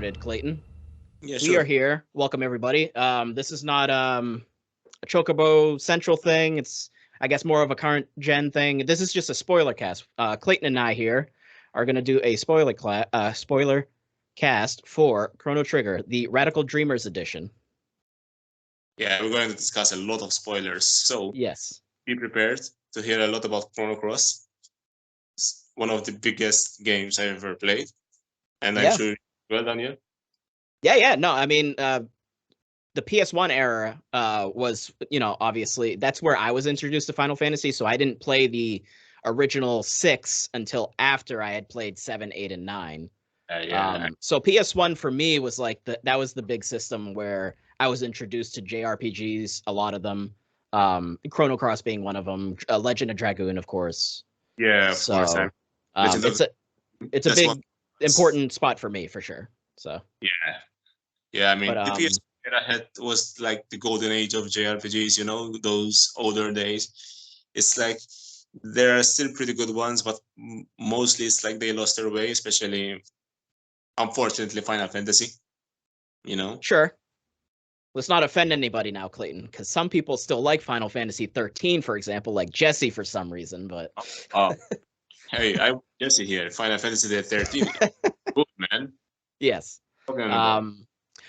started, Clayton. Yeah, We are sure. here. Welcome everybody. This is not a Chocobo Central thing. It's I guess more of a current gen thing. This is just a spoiler cast. Clayton and I here are going to do a spoiler cast for Chrono Trigger, the Radical Dreamers edition. Yeah, we're going to discuss a lot of spoilers, so Yes. be prepared to hear a lot about Chrono Cross. It's one of the biggest games I ever played, and I'm Yeah. sure well done, yeah. Yeah. No, I mean, the PS1 era was, obviously that's where I was introduced to Final Fantasy. So I didn't play the original 6 until after I had played 7, 8, and 9. Yeah. So PS1 for me was like that was the big system where I was introduced to JRPGs, a lot of them. Chrono Cross being one of them, Legend of Dragoon, of course. Yeah, of course. So Legend of it's a that's one. big important spot for me for sure. So Yeah, yeah. I but mean, the PS era had was like the golden age of JRPGs. You know, those older days. It's like there are still pretty good ones, but mostly it's like they lost their way, especially unfortunately Final Fantasy. You know. sure. Let's not offend anybody now, Clayton, because some people still like Final Fantasy 13, for example, like Jesse for some reason. But Hey, I'm Jesse here. Final Fantasy 13. Good man. yes. Talking about.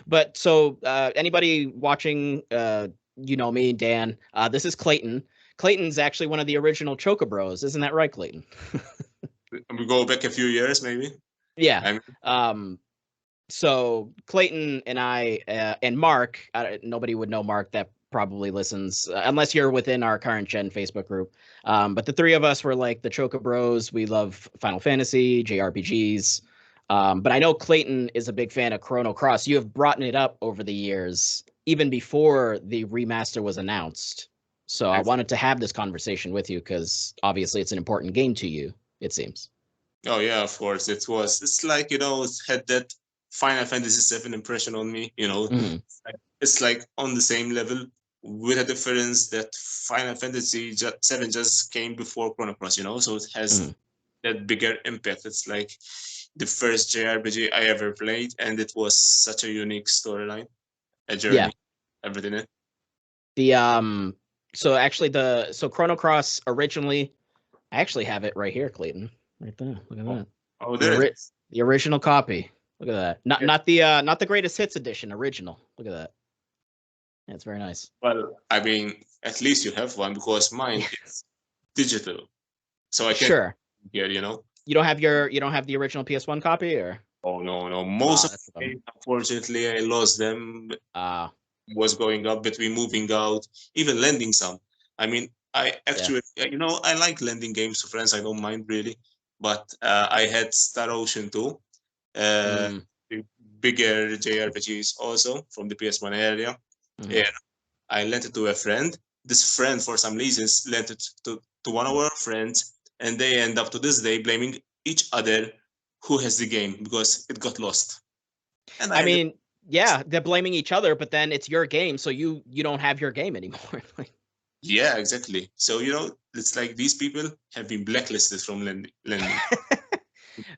But so anybody watching, you know me, Dan. This is Clayton. Clayton's actually one of the original Chocobros, isn't that right, Clayton? We go back a few years, maybe. Yeah. I mean, So Clayton and I and Mark, nobody would know Mark that probably listens unless you're within our current gen Facebook group. But the three of us were like the Choco Bros. We love Final Fantasy, JRPGs. But I know Clayton is a big fan of Chrono Cross. You have brought it up over the years, even before the remaster was announced. So I wanted to have this conversation with you because obviously it's an important game to you, it seems. oh yeah, of course it was. It's like it had that Final Fantasy 7 impression on me. Mm-hmm. It's like on the same level with a difference that Final Fantasy 7 just came before Chrono Cross. So it has that bigger impact. It's like the first JRPG I ever played, and it was such a unique storyline, a journey, everything. The so actually so Chrono Cross originally, I actually have it right here, Clayton. Right there. Look at that. Oh, there it is. The original copy. Look at that. Not the greatest hits edition, original. Look at that. Yeah, it's very nice. Well, I mean, at least you have one because mine is digital. So I can't here, You don't have the original PS1 copy, or? Oh no. Most of the games, unfortunately, I lost them. Was going up between moving out, even lending some. I mean, I actually, I like lending games to friends. I don't mind really, but I had Star Ocean 2, the bigger JRPGs also from the PS1 area. Yeah, I lent it to a friend. This friend, for some reasons, lent it to one of our friends, and they end up to this day blaming each other who has the game because it got lost. And I mean, yeah, they're blaming each other, but then it's your game, so you don't have your game anymore. Yeah, exactly. So it's like these people have been blacklisted from lending.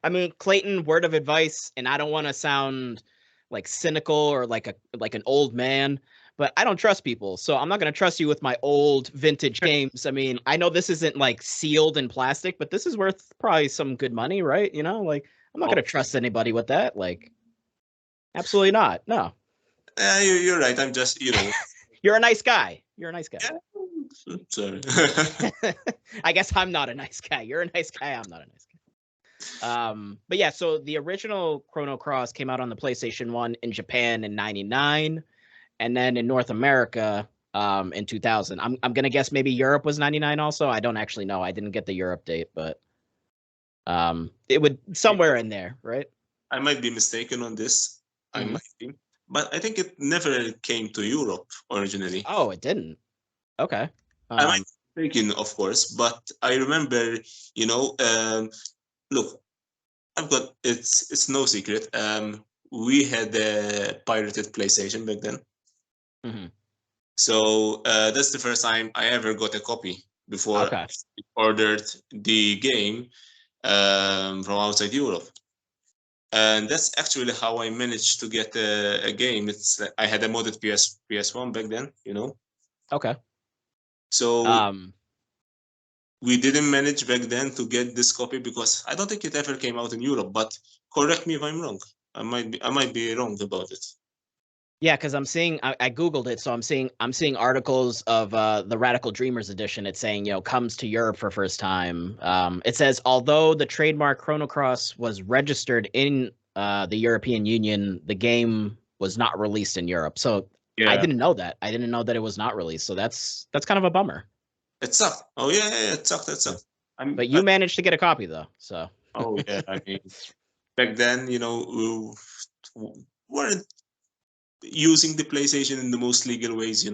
I mean, Clayton, word of advice, and I don't want to sound like cynical or like an old man, but I don't trust people. So I'm not going to trust you with my old vintage games. I mean, I know this isn't like sealed in plastic, but this is worth probably some good money, right? Like I'm not going to trust anybody with that. Like, absolutely not. No. You're right. I'm just, You're a nice guy. You're a nice guy. Yeah. Sorry. I guess I'm not a nice guy. You're a nice guy. I'm not a nice guy. But yeah, so the original Chrono Cross came out on the PlayStation 1 in Japan in 99, and then in North America in 2000. I'm gonna guess maybe Europe was 99 also. I don't actually know. I didn't get the Europe date, but it would somewhere in there, right? I might be mistaken on this. I might be, but I think it never came to Europe originally. Oh, it didn't. Okay. I might be mistaken, of course, but I remember, look, I've got it's no secret. We had a pirated PlayStation back then. So that's the first time I ever got a copy before I ordered the game from outside Europe. And that's actually how I managed to get a game. It's like I had a modded PS1 back then, you know. Okay. So we didn't manage back then to get this copy because I don't think it ever came out in Europe. But correct me if I'm wrong. I might be wrong about it. Yeah, because I'm seeing I googled it, so I'm seeing articles of the Radical Dreamers edition. It's saying comes to Europe for first time. It says although the trademark Chrono Cross was registered in the European Union, the game was not released in Europe. So yeah. I didn't know that. I didn't know that it was not released. So that's kind of a bummer. It sucked. Oh yeah, it sucked. It sucked. But you managed to get a copy though. So. Oh yeah, I mean, back then we weren't using the PlayStation in the most legal ways,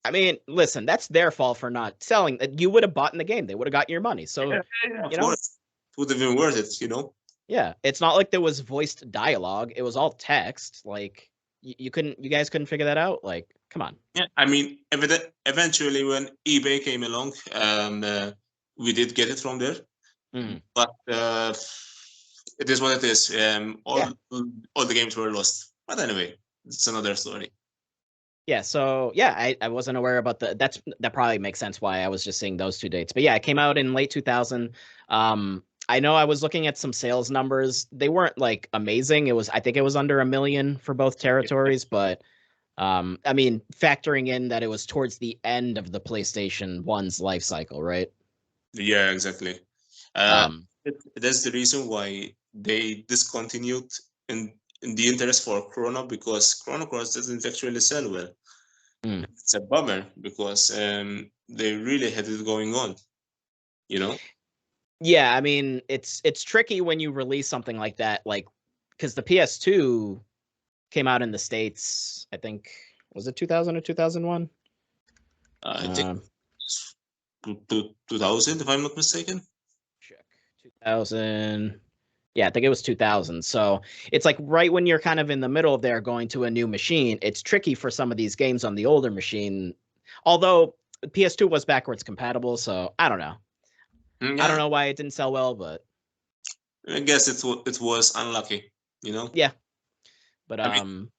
I mean, listen, that's their fault for not selling. You would have bought in the game. They would have got your money. So, of course. It would have been worth it, Yeah, it's not like there was voiced dialogue. It was all text. Like you guys couldn't figure that out. Like, come on. Yeah, I mean, eventually when eBay came along, we did get it from there. But it is what it is. All the games were lost. But anyway, it's another story. Yeah, so yeah, I wasn't aware about that probably makes sense why I was just seeing those two dates. But yeah, it came out in late 2000. I know I was looking at some sales numbers. They weren't like amazing. I think it was under 1 million for both territories, but I mean, factoring in that it was towards the end of the PlayStation 1's life cycle, right? Yeah, exactly. That's the reason why they discontinued in the interest for Chrono, because Chrono Cross doesn't actually sell well. It's a bummer because they really had it going on, Yeah, I mean, it's tricky when you release something like that, like because the PS2 came out in the States, I think, was it 2000 or 2001? I think 2000, if I'm not mistaken. Check 2000. Yeah, I think it was 2000. So it's like right when you're kind of in the middle of there going to a new machine, it's tricky for some of these games on the older machine. Although PS2 was backwards compatible, so I don't know. Yeah. I don't know why it didn't sell well, but I guess it was unlucky, Yeah, but I mean,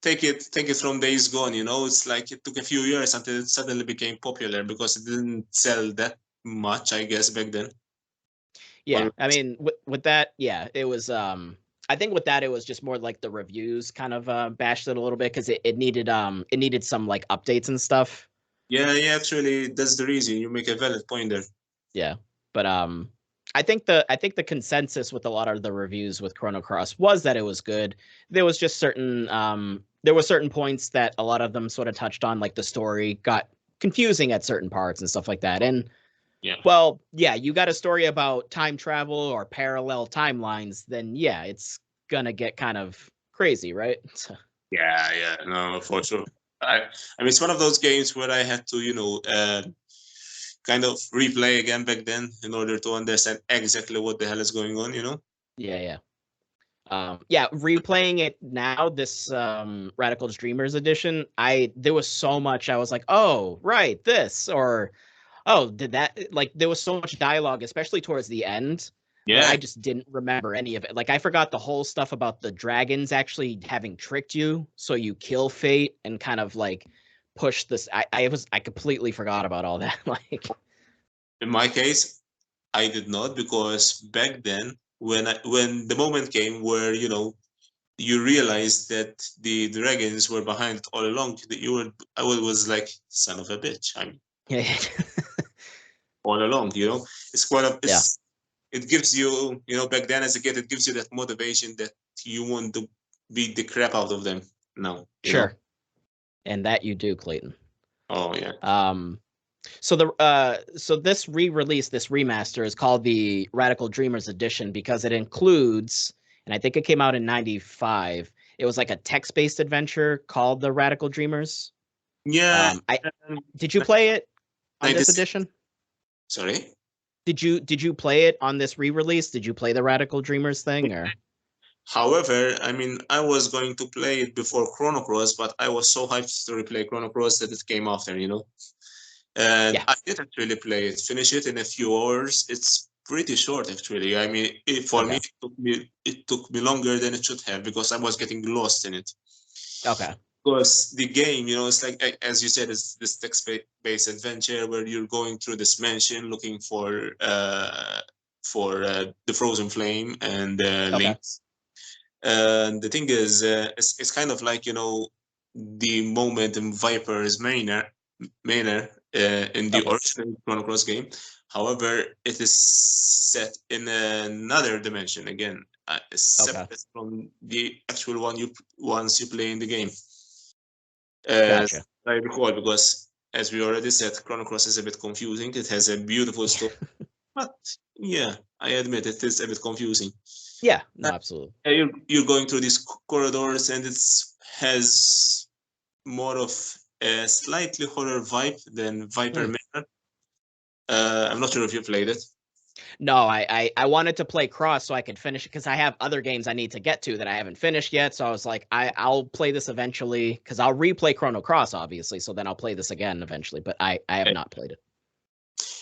take it from Days Gone, it's like it took a few years until it suddenly became popular because it didn't sell that much, I guess, back then. Yeah, I mean, with that, yeah, it was. I think with that, it was just more like the reviews kind of bashed it a little bit because it needed some like updates and stuff. Yeah, actually, that's the reason. You make a valid point there. Yeah, but I think the consensus with a lot of the reviews with Chrono Cross was that it was good. There was just certain points that a lot of them sort of touched on, like the story got confusing at certain parts and stuff like that. And yeah, well, yeah, you got a story about time travel or parallel timelines, then yeah, it's gonna get kind of crazy, right? Yeah, no, for sure. I mean, it's one of those games where I had to, kind of replay again back then in order to understand exactly what the hell is going on, Yeah. Replaying it now, this Radical Dreamers edition, there was so much I was like, oh, right, this, or oh, did that, like there was so much dialogue, especially towards the end. Yeah. That I just didn't remember any of it. Like I forgot the whole stuff about the dragons actually having tricked you, so you kill Fate and kind of like push this. I completely forgot about all that. Like in my case, I did not, because back then when the moment came where you realized that the dragons were behind it all along, that I was like, son of a bitch. All along, it's quite a it gives you, back then as a kid, it gives you that motivation that you want to beat the crap out of them now. Sure. And that you do, Clayton. Oh yeah. So this re-release, this remaster is called the Radical Dreamers Edition because it includes, and I think it came out in 95. It was like a text-based adventure called the Radical Dreamers. Yeah. Did you play it on this edition? Sorry? Did you play it on this re-release? Did you play the Radical Dreamers thing, or? However, I mean, I was going to play it before Chrono Cross, but I was so hyped to replay Chrono Cross that it came after, And I did actually play it, finish it in a few hours. It's pretty short, actually. I mean, for me, it took me longer than it should have because I was getting lost in it. Okay. Because the game, it's like, as you said, it's this text-based adventure where you're going through this mansion looking for the frozen flame and links. The thing is, it's kind of like, the moment in Viper's manor in the original Chrono Cross game. However, it is set in another dimension again, separate from the actual one once you play in the game. Gotcha. I recall, because as we already said, Chrono Cross is a bit confusing. It has a beautiful story, but yeah, I admit it is a bit confusing. Yeah, no, absolutely. You're going through these corridors, and it has more of a slightly horror vibe than Viper Manor. I'm not sure if you played it. No, I wanted to play Cross so I could finish it because I have other games I need to get to that I haven't finished yet. So I was like, I'll play this eventually because I'll replay Chrono Cross, obviously. So then I'll play this again eventually. But I have not played it.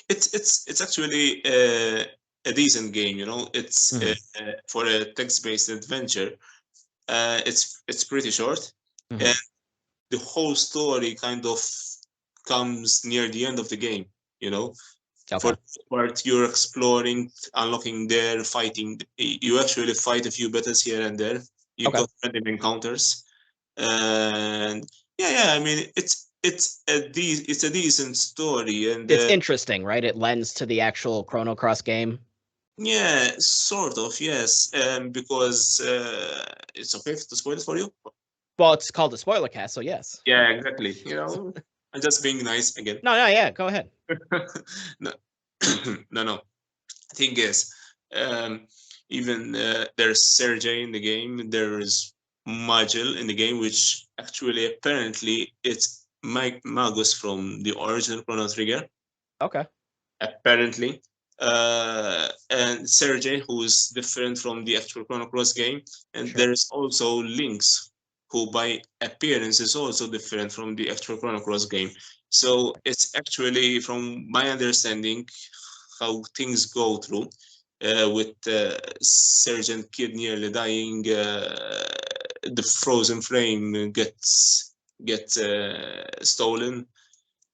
It's actually a decent game, It's for a text-based adventure. It's pretty short, and the whole story kind of comes near the end of the game. For the part you're exploring, unlocking there, fighting. You actually fight a few battles here and there. You got random encounters, and I mean, it's a decent story, and it's interesting, right? It lends to the actual Chrono Cross game. Yeah, sort of, yes. Because it's okay to spoil it for you. Well, it's called a Spoilercast, so yes. Yeah, exactly. I'm just being nice again. No, yeah, go ahead. No. Thing is, even there's Sergei in the game. There is Magil in the game, which actually apparently it's Magus from the original Chrono Trigger. Okay. Apparently. And Sergei, who is different from the actual Chrono Cross game, and there's also Lynx, who by appearance is also different from the actual Chrono Cross game. So it's actually, from my understanding, how things go through with Sergeant Kid nearly dying, the frozen flame gets stolen.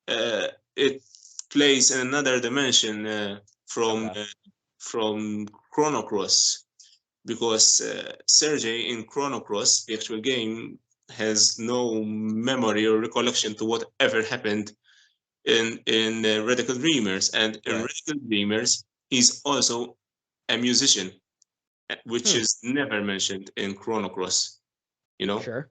It plays in another dimension from Chrono Cross, because Sergei in Chrono Cross, the actual game, has no memory or recollection to whatever happened in Radical Dreamers, and in Radical Dreamers he's also a musician, which is never mentioned in Chrono Cross. Sure.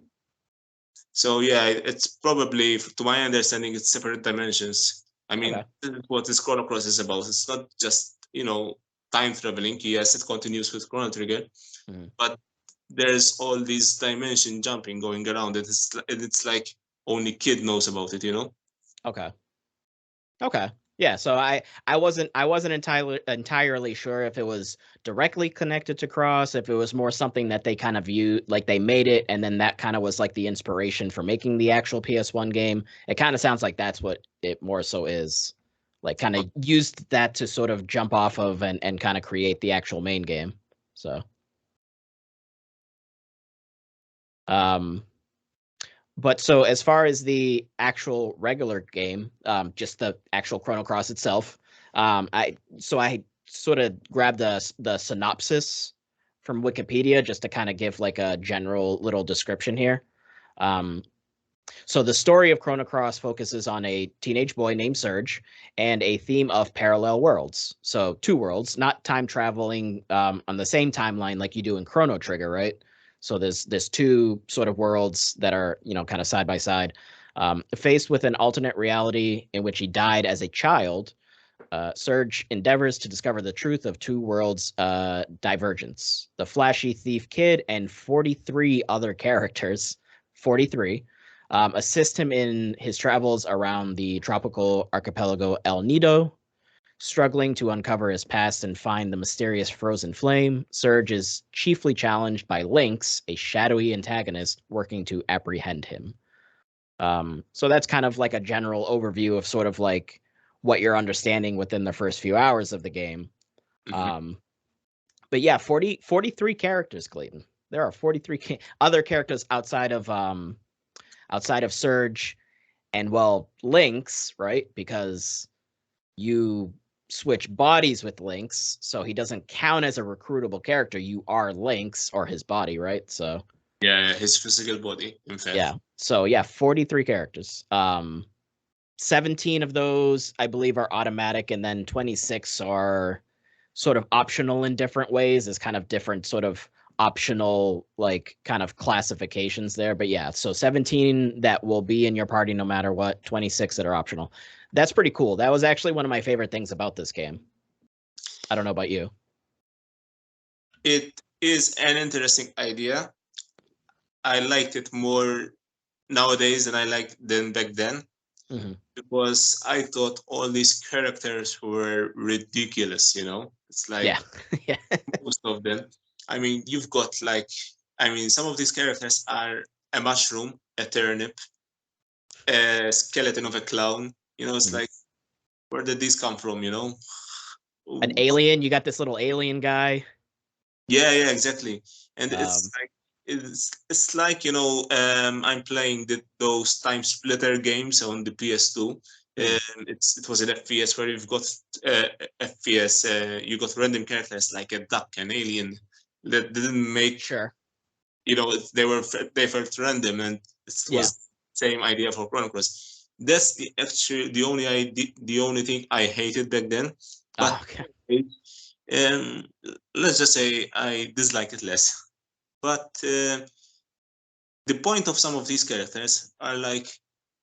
So yeah, it's probably, to my understanding, it's separate dimensions. I mean, this is what this Chrono Cross is about. It's not just, time traveling. Yes, it continues with Chrono Trigger, but there's all these dimension jumping going around. It's like only Kid knows about it, Okay. Yeah, so I wasn't entirely sure if it was directly connected to Cross, if it was more something that they kind of viewed, like they made it and then that kind of was like the inspiration for making the actual PS1 game. It kind of sounds like that's what it more so is. Like kind of used that to sort of jump off of and kind of create the actual main game. So but so as far as the actual regular game, just the actual Chrono Cross itself, I sort of grabbed the synopsis from Wikipedia just to kind of give like a general little description here. So the story of Chrono Cross focuses on a teenage boy named Serge and a theme of parallel worlds. So two worlds, not time traveling on the same timeline like you do in Chrono Trigger, right? So there's two sort of worlds that are, kind of side by side. Faced with an alternate reality in which he died as a child, Serge endeavors to discover the truth of two worlds' divergence. The flashy thief kid and 43 other characters, 43, assist him in his travels around the tropical archipelago El Nido. Struggling to uncover his past and find the mysterious frozen flame, Serge is chiefly challenged by Lynx, a shadowy antagonist, working to apprehend him. So that's kind of like a general overview of sort of like what you're understanding within the first few hours of the game. But yeah, 43 characters, Clayton. There are 43 other characters outside of Surge and, well, Lynx, right? Because you switch bodies with Lynx, so he doesn't count as a recruitable character. You are Lynx or his body, right? So yeah, his physical body, in fact. Yeah. So yeah, 43 characters. 17 of those I believe are automatic, and then 26 are sort of optional in different ways. There's kind of different sort of optional like kind of classifications there. But yeah, so 17 that will be in your party no matter what, 26 that are optional. That's pretty cool. That was actually one of my favorite things about this game. I don't know about you. It is an interesting idea. I liked it more nowadays than I liked than back then. Because I thought all these characters were ridiculous, you know? It's like yeah. most of them. I mean, you've got like, some of these characters are a mushroom, a turnip, a skeleton of a clown. You know, it's like, where did these come from, you know? An alien, you got this little alien guy. Yeah, exactly. And it's like, you know, I'm playing those time splitter games on the PS2. It was an FPS where you've got FPS. You got random characters like a duck, an alien that didn't make. Sure. You know, they felt random, and it was same idea for Chrono Cross. That's the only thing I hated back then. But let's just say I dislike it less. But the point of some of these characters are like,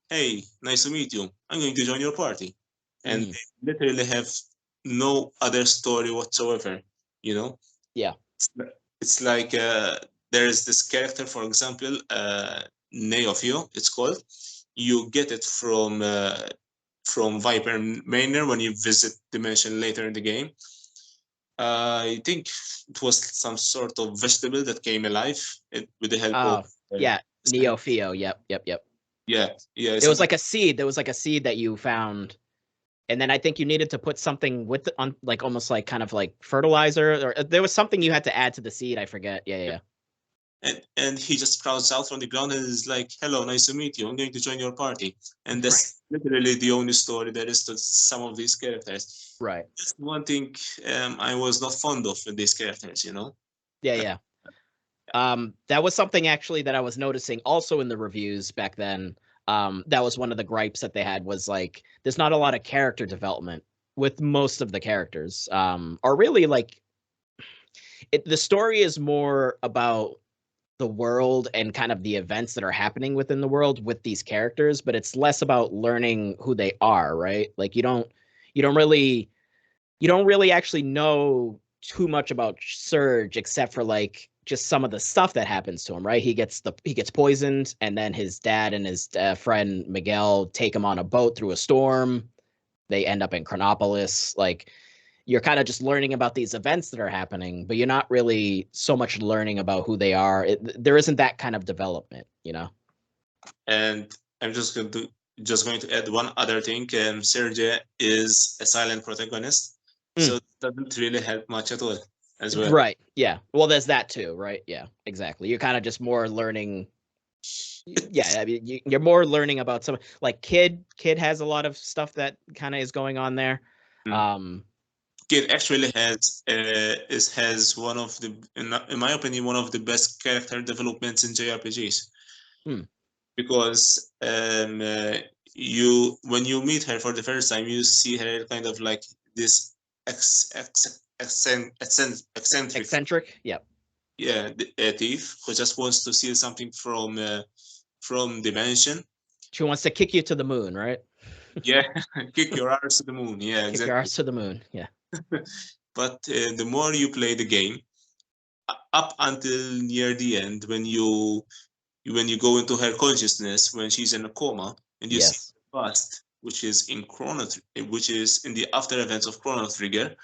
hey, nice to meet you. I'm going to join your party. And they literally have no other story whatsoever, you know? Yeah. It's like there's this character, for example, Neofio, it's called. You get it from Viper Manor when you visit Dimension later in the game. I think it was some sort of vegetable that came alive with the help of Neofio. Yep. Yeah. It was like a seed. There was like a seed that you found, and then I think you needed to put something with it on, like almost like kind of like fertilizer, or there was something you had to add to the seed. I forget. Yeah. And he just sprouts out from the ground and is like, hello, nice to meet you. I'm going to join your party. And that's literally the only story there is to some of these characters. Right. That's one thing I was not fond of with these characters, you know? Yeah. That was something actually that I was noticing also in the reviews back then. That was one of the gripes that they had, was like, there's not a lot of character development with most of the characters. Or really like the story is more about the world and kind of the events that are happening within the world with these characters, but it's less about learning who they are, right? Like you don't really actually know too much about Surge except for like just some of the stuff that happens to him, right? He gets poisoned, and then his dad and his friend Miguel take him on a boat through a storm. They end up in Chronopolis. Like, you're kind of just learning about these events that are happening, but you're not really so much learning about who they are. There isn't that kind of development, you know? And I'm just going to add one other thing. Sergei is a silent protagonist, so it doesn't really help much at all as well. Right. Yeah. Well, there's that too, right? Yeah, exactly. You're kind of just more learning. Yeah, I mean, you're more learning about some, like Kid has a lot of stuff that kind of is going on there. Kid actually has one of the, in my opinion, one of the best character developments in JRPGs. Because when you meet her for the first time, you see her kind of like this eccentric. Yeah. Yeah, a thief who just wants to steal something from Dimension. She wants to kick you to the moon, right? Yeah, kick your ass to the moon. Yeah, exactly. Kick your ass to the moon. Yeah. But the more you play the game, up until near the end, when you go into her consciousness when she's in a coma, and you see the past, which is in the after events of Chrono Trigger,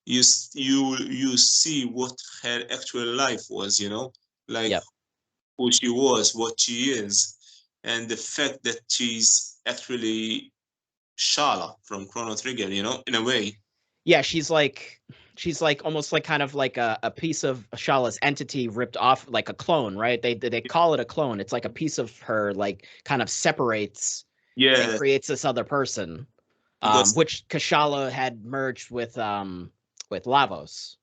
you see what her actual life was, you know, like who she was, what she is, and the fact that she's actually Shala from Chrono Trigger, you know, in a way. Yeah, she's she's like almost like kind of like a piece of Shala's entity ripped off, like a clone, right? They call it a clone. It's like a piece of her, like kind of separates and creates this other person. Which Shala had merged with Lavos.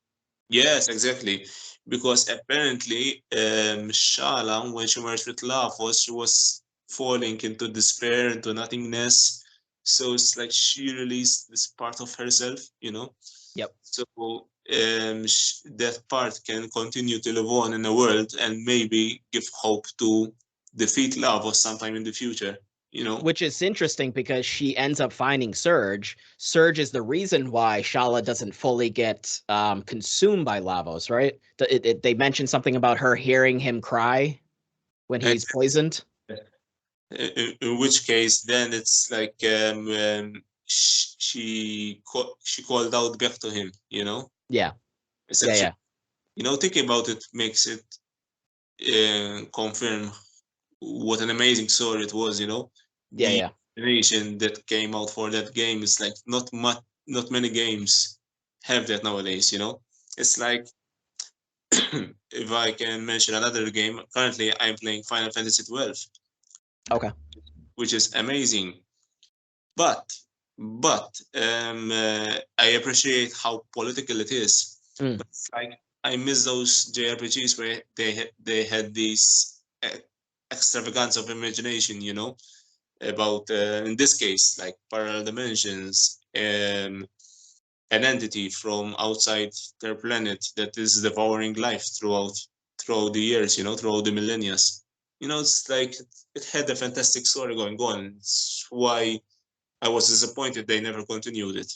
Yes, exactly. Because apparently, Shala, when she merged with Lavos, she was falling into despair, into nothingness. So it's like she released this part of herself, you know. Yep. So that part can continue to live on in the world and maybe give hope to defeat Lavos sometime in the future. You know, which is interesting because she ends up finding Surge. Surge is the reason why Shala doesn't fully get consumed by Lavos, right? They mentioned something about her hearing him cry when he's poisoned. In which case, then it's like she called out back to him. You know. Yeah. Yeah. You know, thinking about it makes it confirm what an amazing story it was. You know. The animation that came out for that game is like not many games have that nowadays. You know, it's like if I can mention another game, currently I'm playing Final Fantasy 12. Okay. Which is amazing, but I appreciate how political it is. But it's like I miss those JRPGs where they had these extravagance of imagination, you know, about in this case like parallel dimensions, an entity from outside their planet that is devouring life throughout the years, you know, throughout the millennia. You know, it's like it had a fantastic story going on. It's why I was disappointed they never continued it.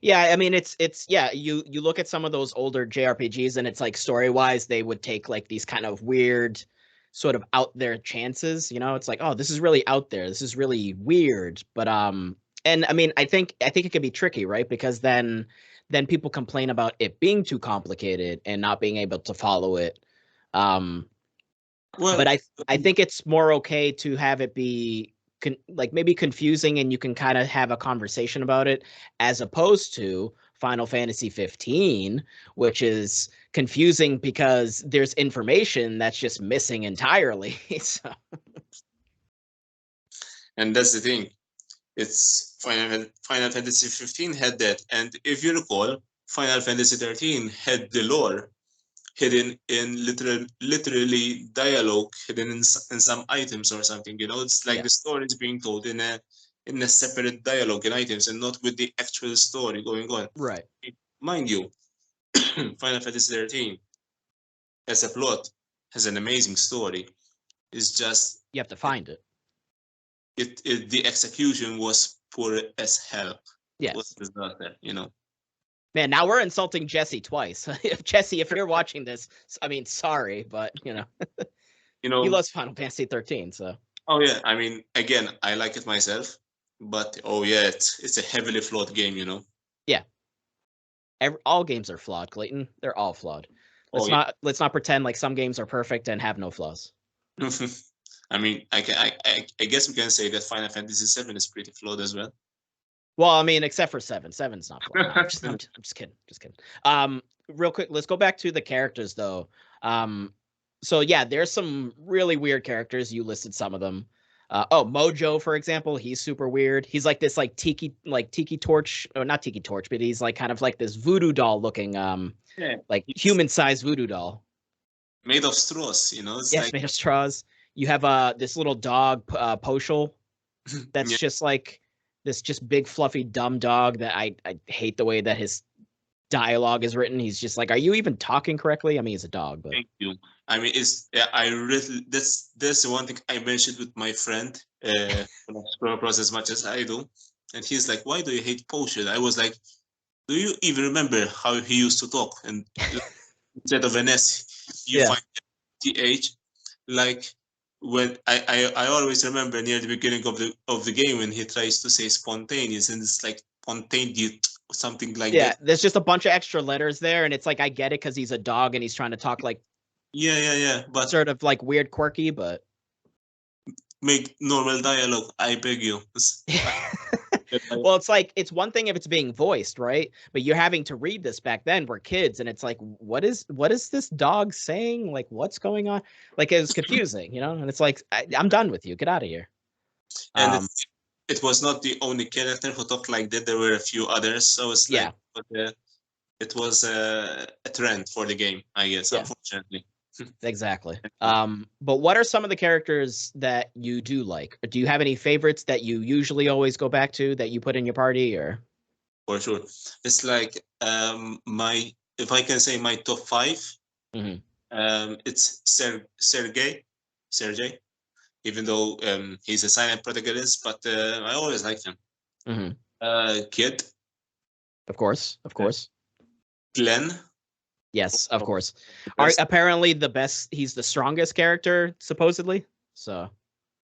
Yeah, I mean it's yeah, you look at some of those older JRPGs and it's like story-wise they would take like these kind of weird sort of out there chances, you know? It's like, "Oh, this is really out there. This is really weird." But and I mean, I think it can be tricky, right? Because then people complain about it being too complicated and not being able to follow it. But I think it's more okay to have it be like maybe confusing and you can kind of have a conversation about it, as opposed to Final Fantasy 15, which is confusing because there's information that's just missing entirely. So. And that's the thing. It's Final Fantasy 15 had that, and if you recall, Final Fantasy 13 had the lore hidden in literally dialogue hidden in some items or something. You know, it's like the story is being told in a separate dialogue in items and not with the actual story going on. Right. Mind you, Final Fantasy 13 as a plot has an amazing story. It's just you have to find it. The execution was poor as hell. Yes. It was a disaster, you know. Man, now we're insulting Jesse twice. Jesse, if you're watching this, I mean, sorry, but you know, he loves Final Fantasy 13, so. Oh yeah, I mean, again, I like it myself, but oh yeah, it's a heavily flawed game, you know. Yeah. All games are flawed, Clayton. They're all flawed. Let's not pretend like some games are perfect and have no flaws. I mean, I guess we can say that Final Fantasy VII is pretty flawed as well. Well, I mean, except for 7. 7's not flawed. No, I'm just kidding. Just kidding. Real quick, let's go back to the characters though. So yeah, there's some really weird characters. You listed some of them. Mojo, for example, he's super weird. He's like this tiki torch, or not tiki torch, but he's like kind of like this voodoo doll looking, like human-sized voodoo doll. Made of straws, you know? Yes, made of straws. You have this little dog, Poshel, that's just like this just big fluffy dumb dog that I hate the way that his dialogue is written. He's just like, are you even talking correctly? I mean, he's a dog, but thank you. I mean, that's the one thing I mentioned with my friend Chrono Cross as much as I do, and he's like, why do you hate Potion? I was like, do you even remember how he used to talk? And instead of an S, you find TH. Like when I always remember near the beginning of the game when he tries to say spontaneous, and it's like spontaneous something like that. There's just a bunch of extra letters there, and it's like I get it because he's a dog and he's trying to talk like but sort of like weird, quirky, but make normal dialogue, I beg you. Well, it's like, it's one thing if it's being voiced, right? But you're having to read this back then. We're kids, and it's like, what is this dog saying? Like, what's going on? Like, it was confusing, you know? And it's like, I'm done with you. Get out of here. And it was not the only character who talked like that. There were a few others. So it's like, it was a trend for the game, I guess, unfortunately. Exactly. But what are some of the characters that you do like? Do you have any favorites that you usually always go back to that you put in your party, or? For sure. It's like if I can say my top 5, it's Sergey, even though he's a silent protagonist, but I always liked him. Kid. Of course. Glenn. Yes, of course. Apparently he's the strongest character, supposedly. So.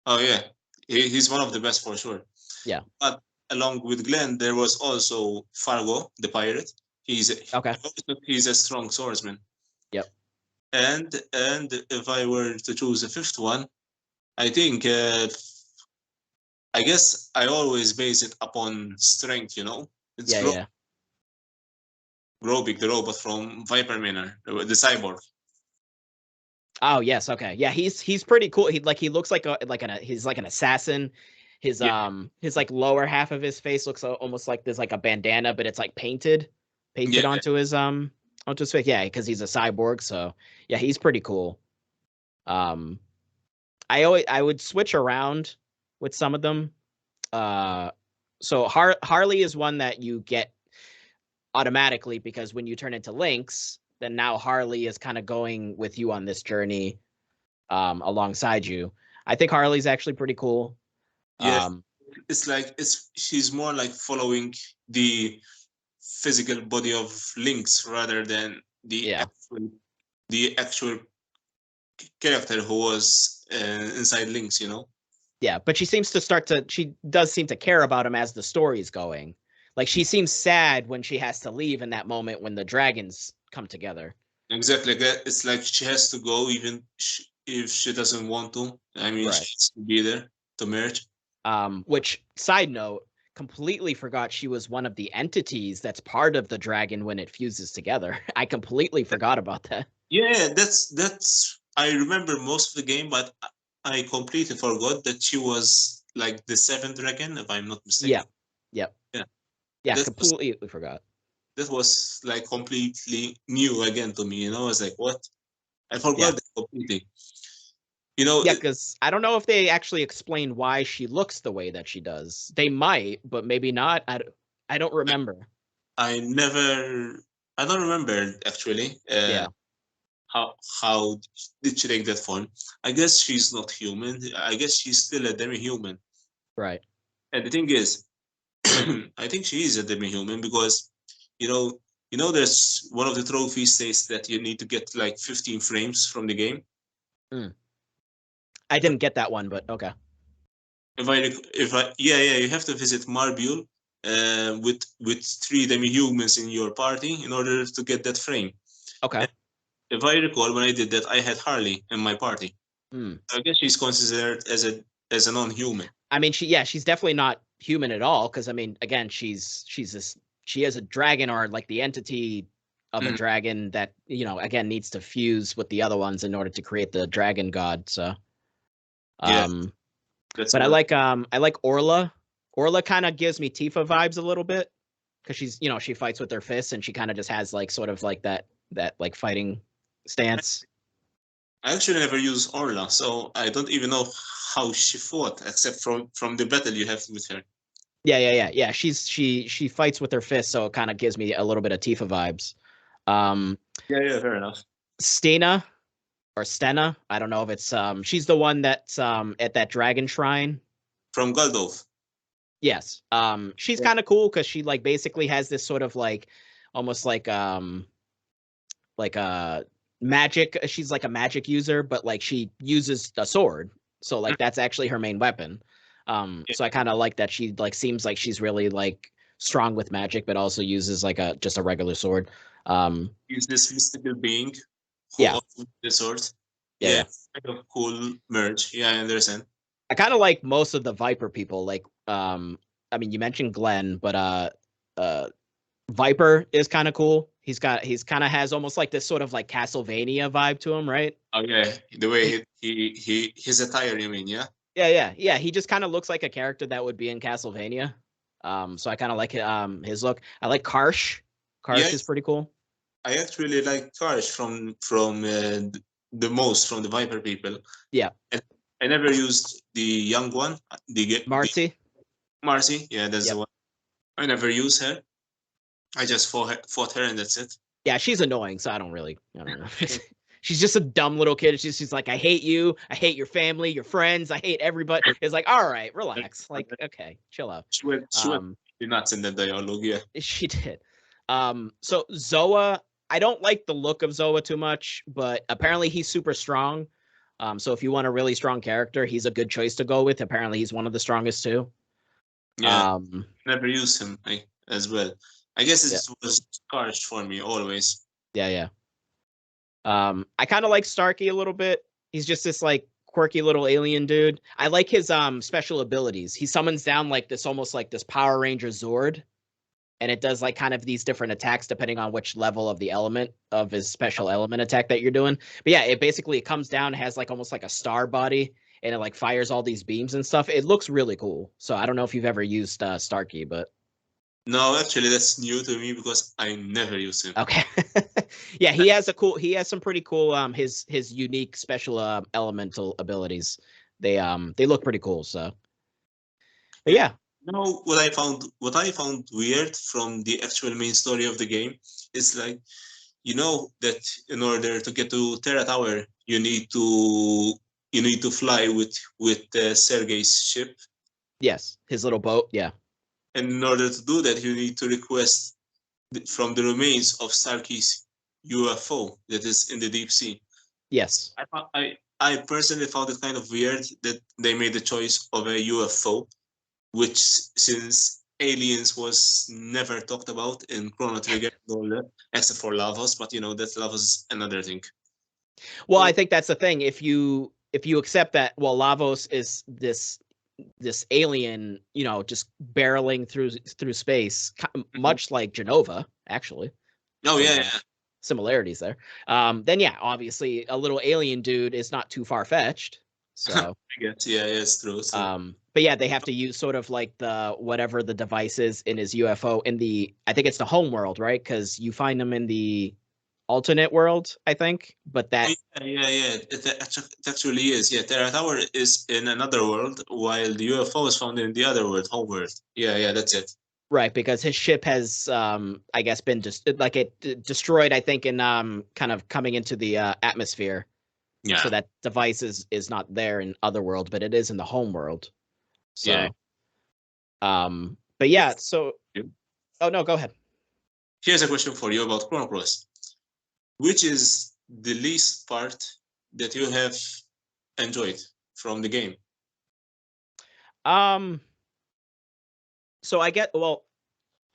Oh yeah, he's one of the best for sure. Yeah. But along with Glenn, there was also Fargo, the pirate. He's a strong swordsman. Yep. And if I were to choose a 5th one, I think I guess I always base it upon strength. You know, it's Grobik, the robot from Viper Manor, the cyborg. Oh yes, okay, yeah, he's pretty cool. He looks like he's like an assassin. His like lower half of his face looks almost like there's like a bandana, but it's like painted onto his face. Yeah, because he's a cyborg. So yeah, he's pretty cool. I would switch around with some of them. So Harley is one that you get automatically, because when you turn into Lynx, then now Harley is kind of going with you on this journey alongside you. I think Harley's actually pretty cool. Yeah, it's like she's more like following the physical body of Lynx rather than the actual character who was inside Lynx, you know? Yeah, but she does seem to care about him as the story's going. Like, she seems sad when she has to leave in that moment when the dragons come together. Exactly. It's like she has to go even if she doesn't want to. I mean, she has to be there to merge. Which, side note, completely forgot she was one of the entities that's part of the dragon when it fuses together. I completely forgot about that. Yeah, that's I remember most of the game, but I completely forgot that she was like the 7th dragon, if I'm not mistaken. Yeah, completely forgot. That was like completely new again to me, you know? I was like, what? I forgot that completely. You know, yeah, because I don't know if they actually explain why she looks the way that she does. They might, but maybe not. I don't remember. I don't remember actually. How did she take that form? I guess she's not human. I guess she's still a demi-human. Right. And the thing is, I think she is a demi-human because, you know, there's one of the trophies states that you need to get like 15 frames from the game. I didn't get that one, but okay. You have to visit Marbule with 3 demi-humans in your party in order to get that frame. Okay. And if I recall, when I did that, I had Harley in my party. I guess she's considered as a non-human. I mean, she's definitely not human at all, because I mean, again, she is a dragon, or like the entity of a dragon that, you know, again, needs to fuse with the other ones in order to create the dragon god. So but I like Orla. Orla kind of gives me Tifa vibes a little bit, because she's, you know, she fights with her fists, and she kind of just has like sort of like that like fighting stance. I actually never used Orla, so I don't even know how she fought, except from the battle you have with her. Yeah. She fights with her fists, so it kind of gives me a little bit of Tifa vibes. Yeah, fair enough. Stena, or Stena, I don't know if it's she's the one that's at that dragon shrine from Galdolf. Yes. She's kind of cool because she like basically has this sort of like almost like a magic. She's like a magic user, but like she uses a sword. So like that's actually her main weapon. So I kind of like that she like seems like she's really like strong with magic, but also uses like just a regular sword. Use this mystical being. Yeah. The sword. Yeah. Kind of cool merge. Yeah, I understand. I kind of like most of the Viper people. Like I mean, you mentioned Glenn, but Viper is kind of cool. He's kind of has almost like this sort of like Castlevania vibe to him, right? Oh yeah, the way his attire, you mean, yeah? Yeah. He just kind of looks like a character that would be in Castlevania. So I kind of like his look. I like Karsh. Karsh is pretty cool. I actually like Karsh from the most from the Viper people. Yeah. And I never used the young one. Marcy. Marcy, yeah, that's the one. I never used her. I just fought her and that's it. Yeah, she's annoying, so I don't know. She's just a dumb little kid. She's like, I hate you. I hate your family, your friends. I hate everybody. It's like, all right, relax. Like, okay, chill out. She went nuts in the dialogue, yeah. She did. So Zoa, I don't like the look of Zoa too much, but apparently he's super strong. So if you want a really strong character, he's a good choice to go with. Apparently he's one of the strongest too. Yeah, never used him as well. I guess it was Karsh for me always. Yeah. I kind of like Starkey a little bit. He's just this like quirky little alien dude. I like his special abilities. He summons down like this almost like this Power Ranger Zord, and it does like kind of these different attacks depending on which level of the element of his special element attack that you're doing. But yeah, it comes down, has like almost like a star body, and it like fires all these beams and stuff. It looks really cool. So I don't know if you've ever used Starkey, but no, actually that's new to me because I never used him. Okay. Yeah, he has some pretty cool his unique special elemental abilities. They look pretty cool, so. But yeah. You know what I found weird from the actual main story of the game is like, you know that in order to get to Terra Tower you need to fly with Sergei's ship. Yes, his little boat, yeah. And in order to do that, you need to request from the remains of Starkey's UFO that is in the deep sea. Yes. I personally found it kind of weird that they made the choice of a UFO, which since aliens was never talked about in Chrono Trigger, except for Lavos, but you know that Lavos is another thing. Well, I think that's the thing. If you accept that, well, Lavos is this alien, you know, just barreling through space, much like Genova, actually. Oh yeah. Similarities there. Then yeah, obviously a little alien dude is not too far fetched. So I guess it's true. But yeah, they have to use sort of like the whatever the device is in his UFO in the, I think it's the home world, right? Because you find them in the alternate world, I think. But that it actually is. Yeah, Terra Tower is in another world, while the UFO is found in the other world, home world. Yeah, that's it. Right, because his ship has, I guess, been destroyed. I think in kind of coming into the atmosphere. Yeah. So that device is not there in other world, but it is in the home world. So, yeah. But yeah. So. Oh no, go ahead. Here's a question for you about Chrono Cross. Which is the least part that you have enjoyed from the game? So I get, we'll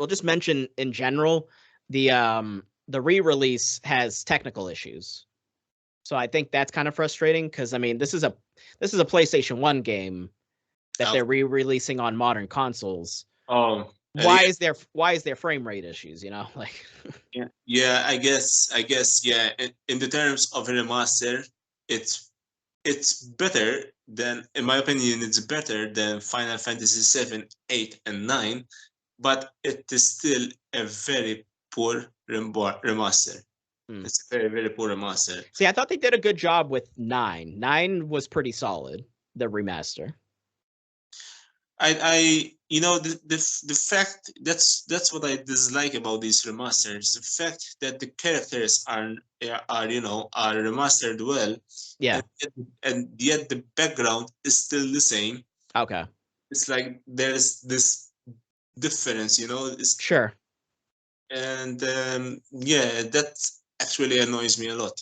just mention in general, the re-release has technical issues. So I think that's kind of frustrating because I mean this is a PlayStation 1 game that they're re-releasing on modern consoles. Why is there frame rate issues, you know? Like yeah, I guess yeah, in the terms of a remaster, it's better than, in my opinion, it's better than Final Fantasy 7, 8 and 9, but it is still a very poor remaster. It's a very, very poor remaster. See, I thought they did a good job with 9. 9 was pretty solid, the remaster. I you know the fact that's what I dislike about these remasters. The fact that the characters are remastered well. Yeah. And yet the background is still the same. Okay. It's like there's this difference, you know. Sure. And yeah, that actually annoys me a lot.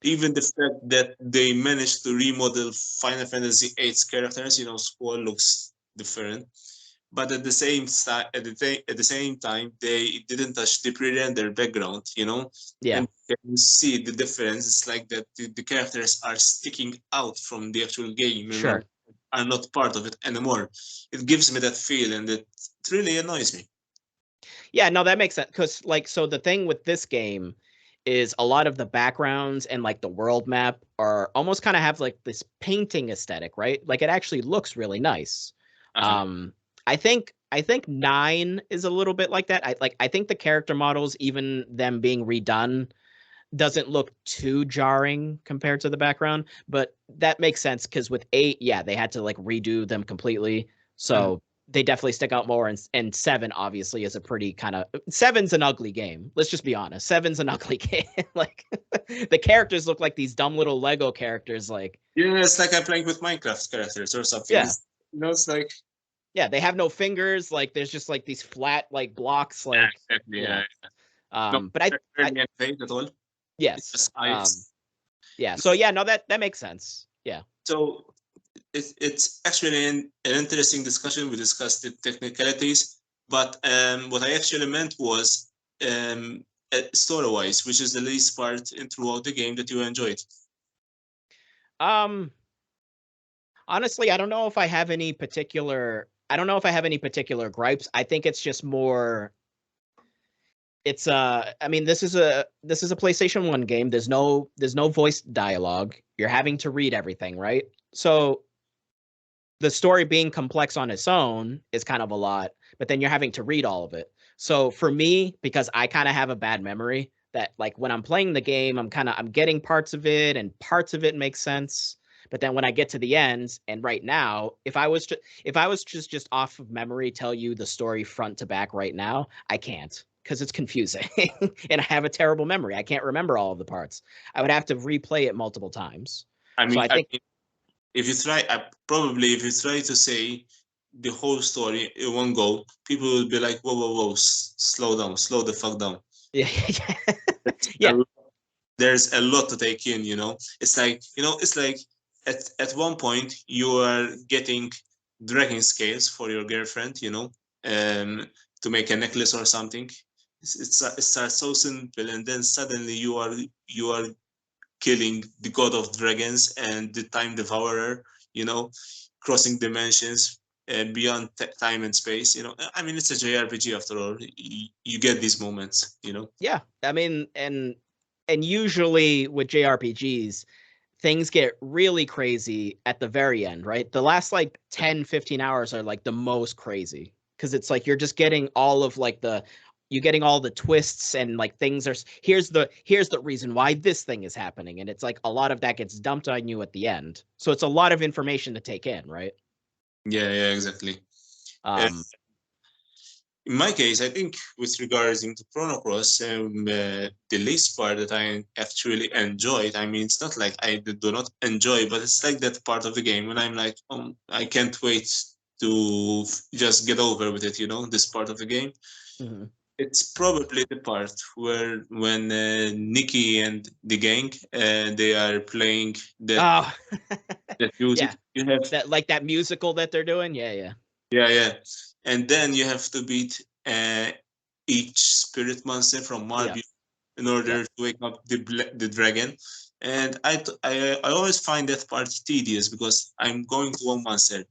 Even the fact that they managed to remodel Final Fantasy VIII's characters, you know, Squall looks different, but at the same time, they didn't touch the pre-render background, you know. Yeah. And you see the difference. It's like that the characters are sticking out from the actual game. Sure. are not part of it anymore. It gives me that feel, and it really annoys me. Yeah, no, that makes sense. Because like, so the thing with this game is a lot of the backgrounds and like the world map are almost kind of have like this painting aesthetic, right? Like it actually looks really nice. Um, I think 9 is a little bit like that. I think the character models, even them being redone, doesn't look too jarring compared to the background, but that makes sense because with 8, yeah, they had to like redo them completely. So they definitely stick out more. And 7 obviously is a pretty kind of 7's an ugly game. Let's just be honest. 7's an ugly game. Like the characters look like these dumb little Lego characters. Like yeah, it's like I'm playing with Minecraft characters or something. Yeah, it's like they have no fingers. Like there's just like these flat like blocks. Like exactly, yeah. No, but I at all. Yes. Yeah. So yeah, no, that makes sense. Yeah. So it's actually an interesting discussion. We discussed the technicalities, but what I actually meant was story-wise, which is the least part throughout the game that you enjoyed. Honestly, I don't know if I have any particular gripes. I think it's just more it's I mean this is a PlayStation 1 game. There's no voice dialogue. You're having to read everything, right? So the story being complex on its own is kind of a lot, but then you're having to read all of it. So for me, because I kind of have a bad memory, that like when I'm playing the game, I'm getting parts of it and parts of it make sense. But then when I get to the end, and right now, if I was just off of memory, tell you the story front to back right now, I can't because it's confusing and I have a terrible memory. I can't remember all of the parts. I would have to replay it multiple times. I mean, if you try, if you try to say the whole story in one go, people will be like, whoa, whoa, whoa, slow down, slow the fuck down. Yeah. There's a lot to take in, It's like, at one point you are getting dragging scales for your girlfriend, to make a necklace or something. It starts so simple, and then suddenly you are killing the god of dragons and the time devourer, crossing dimensions and beyond time and space. I mean, it's a JRPG after all. You get these moments. Yeah, I mean, and usually with JRPGs, things get really crazy at the very end, right? The last like 10, 15 hours are like the most crazy because it's like you're just getting all of like you're getting all the twists and like things are here's the reason why this thing is happening, and it's like a lot of that gets dumped on you at the end. So it's a lot of information to take in, right? Yeah, exactly. In my case, I think with regards to Chrono Cross, the least part that I actually enjoyed, I mean, it's not like I do not enjoy, but it's like that part of the game when I'm like, I can't wait to just get over with it, this part of the game. Mm-hmm. It's probably the part where when Nikki and the gang, they are playing that music. Yeah. You have that like that musical that they're doing. Yeah. And then you have to beat each spirit monster from Marby in order to wake up the dragon. And I always find that part tedious because I'm going to one monster,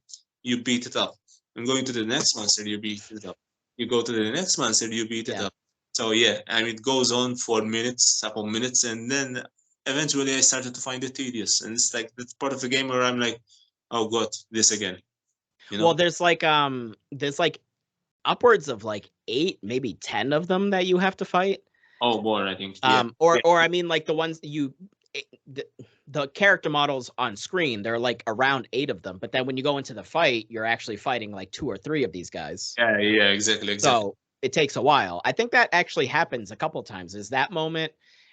you beat it up. I'm going to the next monster, you beat it up. You go to the next monster, you beat it up. So yeah, I mean, it goes on for minutes, upon minutes, and then eventually I started to find it tedious. And it's like that's part of the game where I'm like, oh god, this again. Well, there's like upwards of like 8, maybe 10 of them that you have to fight. Oh, more, I think. Or I mean, like the ones the character models on screen, they're like around 8 of them. But then when you go into the fight, you're actually fighting like 2 or 3 of these guys. Yeah, exactly. So it takes a while. I think that actually happens a couple times. Is that moment,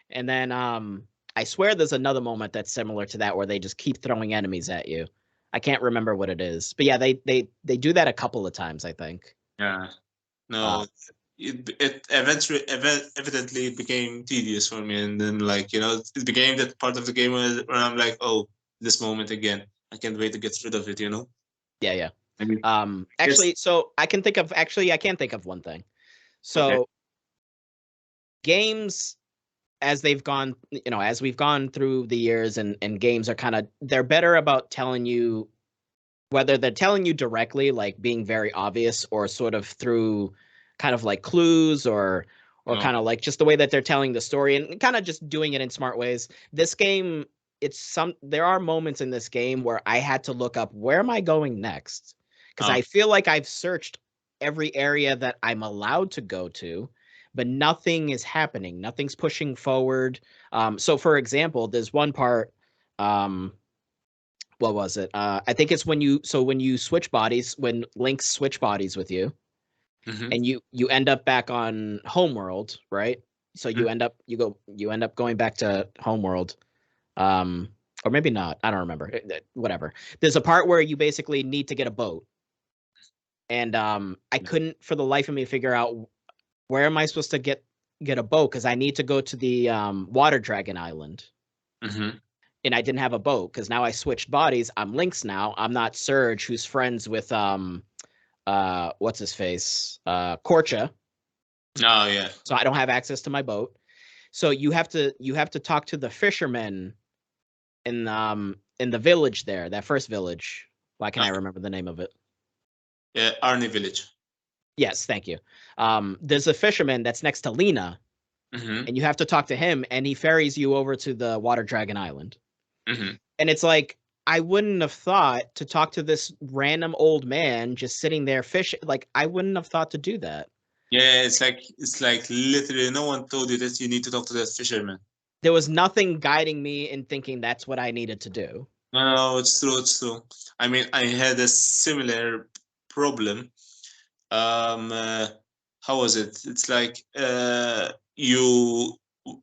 and then I swear there's another moment that's similar to that where they just keep throwing enemies at you. I can't remember what it is, but yeah, they do that a couple of times, I think. Yeah, no, it evidently became tedious for me, and then like it became that part of the game where I'm like, oh, this moment again. I can't wait to get rid of it. Yeah. I mean, actually, so I can think of one thing. So games, as they've gone, as we've gone through the years, and games are they're better about telling you whether they're telling you directly, like being very obvious, or sort of through kind of like clues, or kind of like just the way that they're telling the story, and kind of just doing it in smart ways. This game, there are moments in this game where I had to look up, where am I going next? Because I feel like I've searched every area that I'm allowed to go to, but nothing is happening. Nothing's pushing forward. So for example, there's one part, what was it? I think it's when you switch bodies, when Link switch bodies with you, and you end up back on Homeworld, right? So you end up going back to Homeworld, or maybe not. I don't remember. Whatever. There's a part where you basically need to get a boat, and I couldn't for the life of me figure out where am I supposed to get a boat, because I need to go to the Water Dragon Island. And I didn't have a boat because now I switched bodies. I'm Lynx now. I'm not Surge, who's friends with what's his face? Korcha. Oh yeah. So I don't have access to my boat. So you have to talk to the fishermen in the village there, that first village. Why can't I remember the name of it? Yeah, Arnie Village. Yes, thank you. There's a fisherman that's next to Lena, and you have to talk to him, and he ferries you over to the Water Dragon Island. And it's like, I wouldn't have thought to talk to this random old man just sitting there fishing. Like, I wouldn't have thought to do that. Yeah, it's like literally no one told you that you need to talk to that fisherman. There was nothing guiding me in thinking that's what I needed to do. No, it's true. I mean, I had a similar problem. How was it? It's like you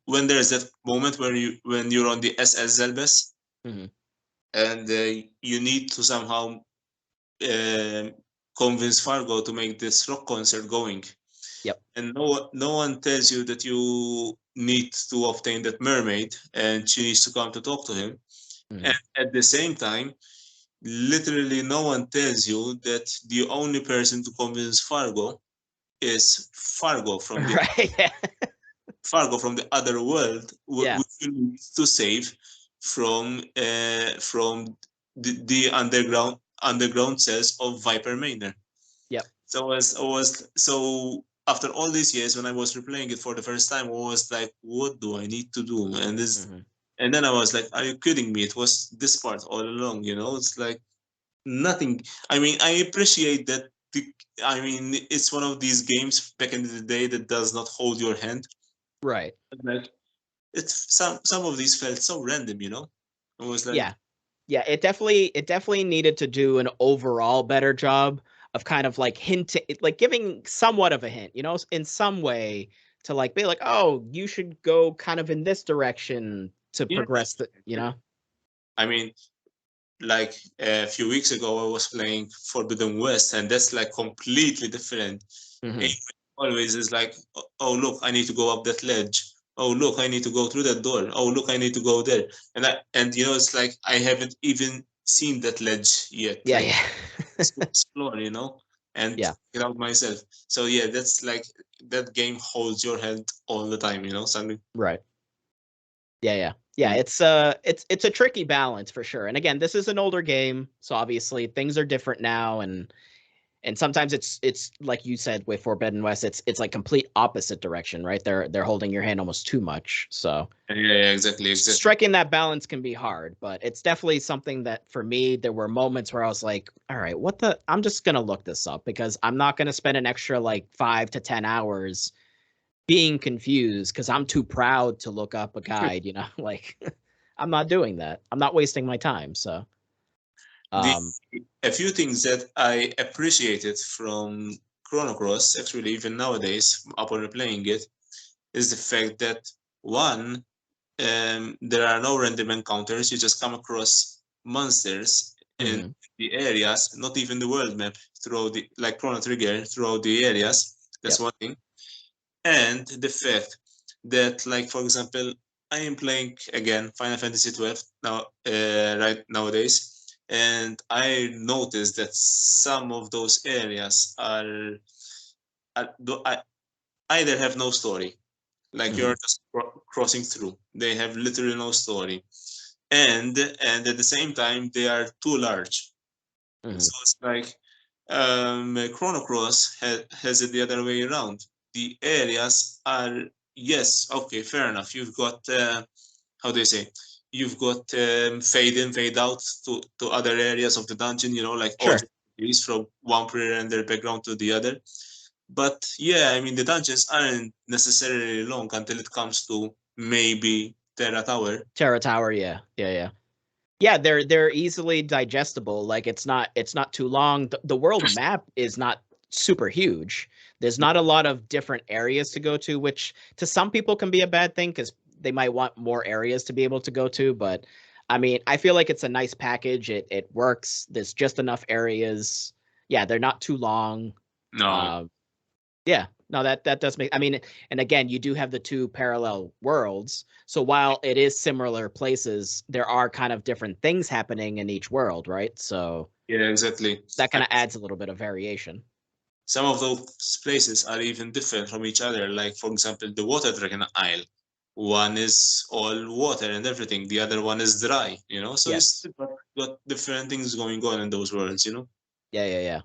when there's that moment when you're on the SS Zelbes, and you need to somehow convince Fargo to make this rock concert going. Yep. And no one tells you that you need to obtain that mermaid, and she needs to come to talk to him. And at the same time, literally no one tells you that the only person to convince Fargo is Fargo from the Fargo from the other world, which you need to save from the underground cells of Viper Manor. Yep. So after all these years, when I was replaying it for the first time, I was like, what do I need to do? And this and then I was like, are you kidding me? It was this part all along, you know? It's like nothing. I mean, I appreciate that. It's one of these games back in the day that does not hold your hand. Right. Like, it's some of these felt so random, you know? It was like, yeah. It definitely needed to do an overall better job of kind of like hinting, like giving somewhat of a hint, you know, in some way to like be like, oh, you should go kind of in this direction to progress the, you know. I mean, like a few weeks ago, I was playing Forbidden West, and that's like completely different. Always is like, oh look, I need to go up that ledge. Oh look, I need to go through that door. Oh look, I need to go there. And you know, it's like I haven't even seen that ledge yet. Yeah. Explore, you know, and get out myself. So yeah, that's like that game holds your hand all the time, you know, something. Right. Yeah. It's a tricky balance for sure. And again, this is an older game, so obviously things are different now, and sometimes it's like you said with Forbidden West, it's like complete opposite direction, right? They're holding your hand almost too much. So yeah, exactly. Striking that balance can be hard, but it's definitely something that for me, there were moments where I was like, all right, I'm just gonna look this up, because I'm not gonna spend an extra like 5 to 10 hours being confused because I'm too proud to look up a guide, you know, like I'm not doing that. I'm not wasting my time. So a few things that I appreciated from Chrono Cross, actually, even nowadays, upon replaying it, is the fact that one, there are no random encounters. You just come across monsters in the areas, not even the world map, throughout the like Chrono Trigger throughout the areas. That's one thing. And the fact that, like, for example, I am playing again Final Fantasy 12 now, right nowadays, and I noticed that some of those areas are either have no story, like you're just crossing through. They have literally no story, and at the same time they are too large. So it's like Chrono Cross has it the other way around. The areas are, yes, okay, fair enough. You've got how do you say? You've got fade in, fade out to other areas of the dungeon. You know, like Sure. from one pre-rendered background to the other. But yeah, I mean, the dungeons aren't necessarily long until it comes to maybe Terra Tower. Terra Tower, yeah. Yeah, they're easily digestible. Like it's not too long. The world map is not super huge. There's not a lot of different areas to go to, which to some people can be a bad thing because they might want more areas to be able to go to. But I mean, I feel like it's a nice package. It works. There's just enough areas. Yeah, they're not too long. No. Yeah, no, that does make. I mean, and again, you do have the two parallel worlds. So while it is similar places, there are kind of different things happening in each world, right? So yeah, exactly. That kind of adds a little bit of variation. Some of those places are even different from each other. Like, for example, the Water Dragon Isle. One is all water and everything. The other one is dry. You know, so yes. it's got different things going on in those worlds. You know. Yeah.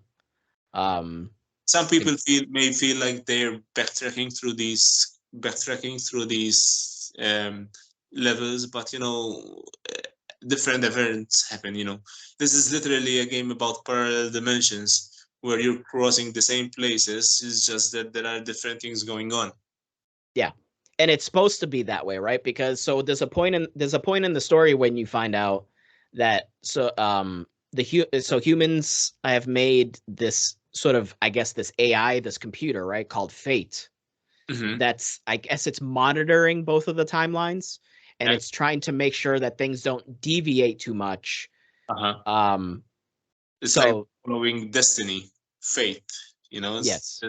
Some people may feel like they're backtracking through these levels, but you know, different events happen. You know, this is literally a game about parallel dimensions where you're crossing the same places. It's just that there are different things going on. Yeah, and it's supposed to be that way, right? Because so there's a point in the story when you find out that humans have made this sort of, I guess, this AI, this computer, right, called Fate. Mm-hmm. That's, I guess, it's monitoring both of the timelines, and it's trying to make sure that things don't deviate too much. It's so like following destiny, fate. You know. Yes.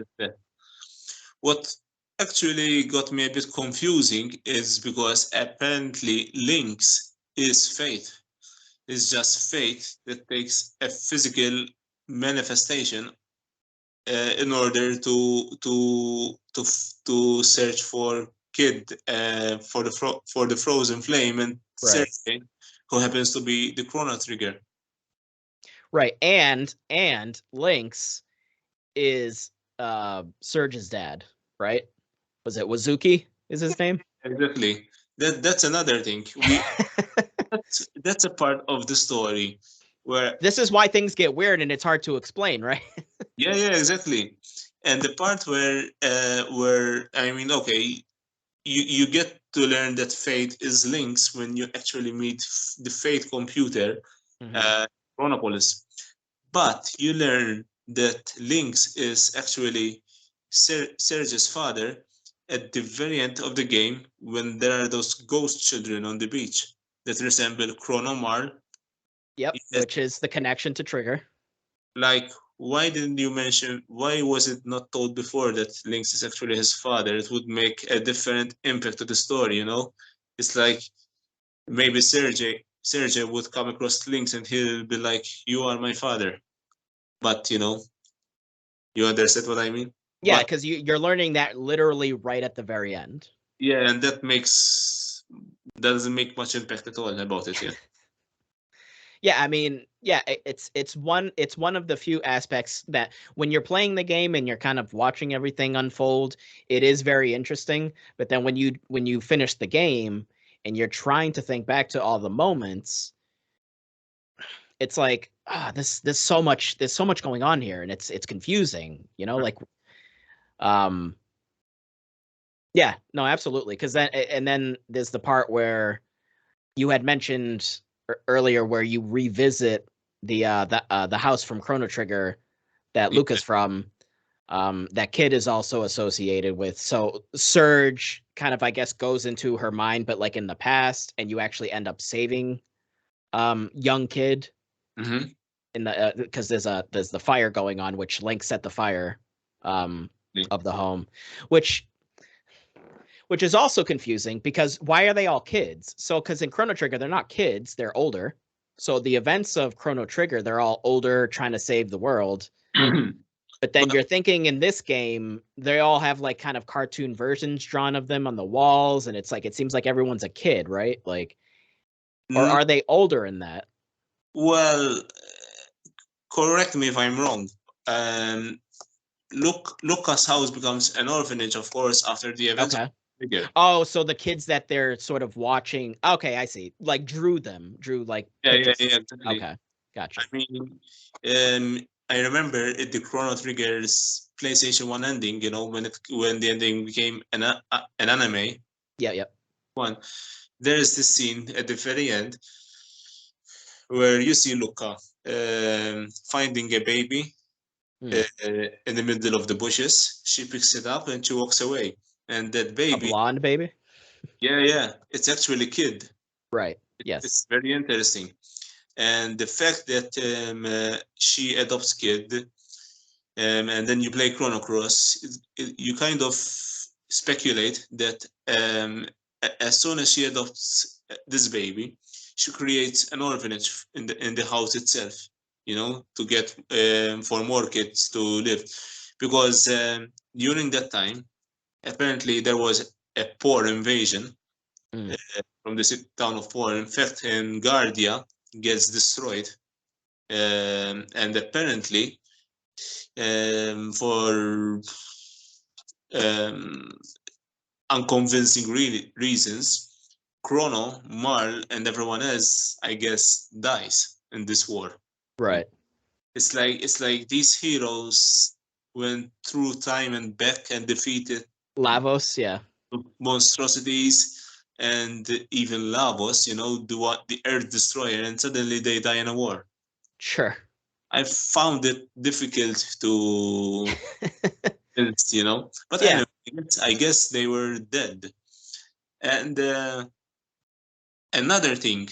What actually got me a bit confusing is because apparently Link's is fate. It's just fate that takes a physical manifestation in order to search for Kid for the frozen flame and Right. Sergei, who happens to be the Chrono Trigger. Right, and Lynx is Surge's dad, right? Was it Wazuki? Is his name? Exactly. That's another thing. That's a part of the story where this is why things get weird and it's hard to explain, right? yeah, exactly. And the part where I mean, okay, you get to learn that fate is Lynx when you actually meet the fate computer, Chronopolis. But you learn that Lynx is actually Serge's father at the very end of the game when there are those ghost children on the beach that resemble Chrono Marl. Yep, which is the connection to Trigger. Like, why didn't you mention, why was it not told before that Lynx is actually his father? It would make a different impact to the story, you know? It's like maybe Sergei would come across Lynx and he'll be like, you are my father. But, you know, you understand what I mean? Yeah, because you're learning that literally right at the very end. Yeah, and that doesn't make much impact at all about it, yeah. Yeah, I mean, yeah, it's one of the few aspects that when you're playing the game and you're kind of watching everything unfold, it is very interesting. But then when you finish the game and you're trying to think back to all the moments, it's like, there's so much going on here, and it's confusing, you know, like yeah, no, absolutely. Because then there's the part where you had mentioned earlier where you revisit the house from Chrono Trigger that Luke is from. That Kid is also associated with. So Surge kind of, I guess, goes into her mind, but like in the past, and you actually end up saving young Kid. Mm-hmm. In the because there's the fire going on, which Link set the fire of the home, which is also confusing because why are they all kids? So because in Chrono Trigger they're not kids, they're older. So the events of Chrono Trigger, they're all older trying to save the world. But then you're thinking in this game, they all have like kind of cartoon versions drawn of them on the walls, and it's like it seems like everyone's a kid, right? Like, or are they older in that? Well, correct me if I'm wrong. Lucas' house becomes an orphanage, of course, after the events. Okay. Oh, so the kids that they're sort of watching. Okay, I see. Like drew like. Yeah, exactly. Okay, gotcha. I mean, I remember at the Chrono Trigger's PlayStation 1 ending, you know, when the ending became an anime. Yeah. One, there's this scene at the very end where you see Luca finding a baby in the middle of the bushes. She picks it up and she walks away. And that baby, a blonde baby. Yeah, it's actually a kid. Right. Yes. It's very interesting. And the fact that she adopts kid, and then you play Chrono Cross, you kind of speculate that as soon as she adopts this baby, she creates an orphanage in the house itself, you know, to get for more kids to live, because during that time, apparently there was a poor invasion from the town of Poor. In fact, in Guardia gets destroyed, and apparently for unconvincing reasons, Chrono, Marl, and everyone else, I guess, dies in this war. Right. It's like these heroes went through time and back and defeated Lavos, yeah, monstrosities, and even Lavos, you know, the Earth Destroyer, and suddenly they die in a war. Sure. I found it difficult to, you know, but yeah. Anyway, I guess they were dead. And another thing,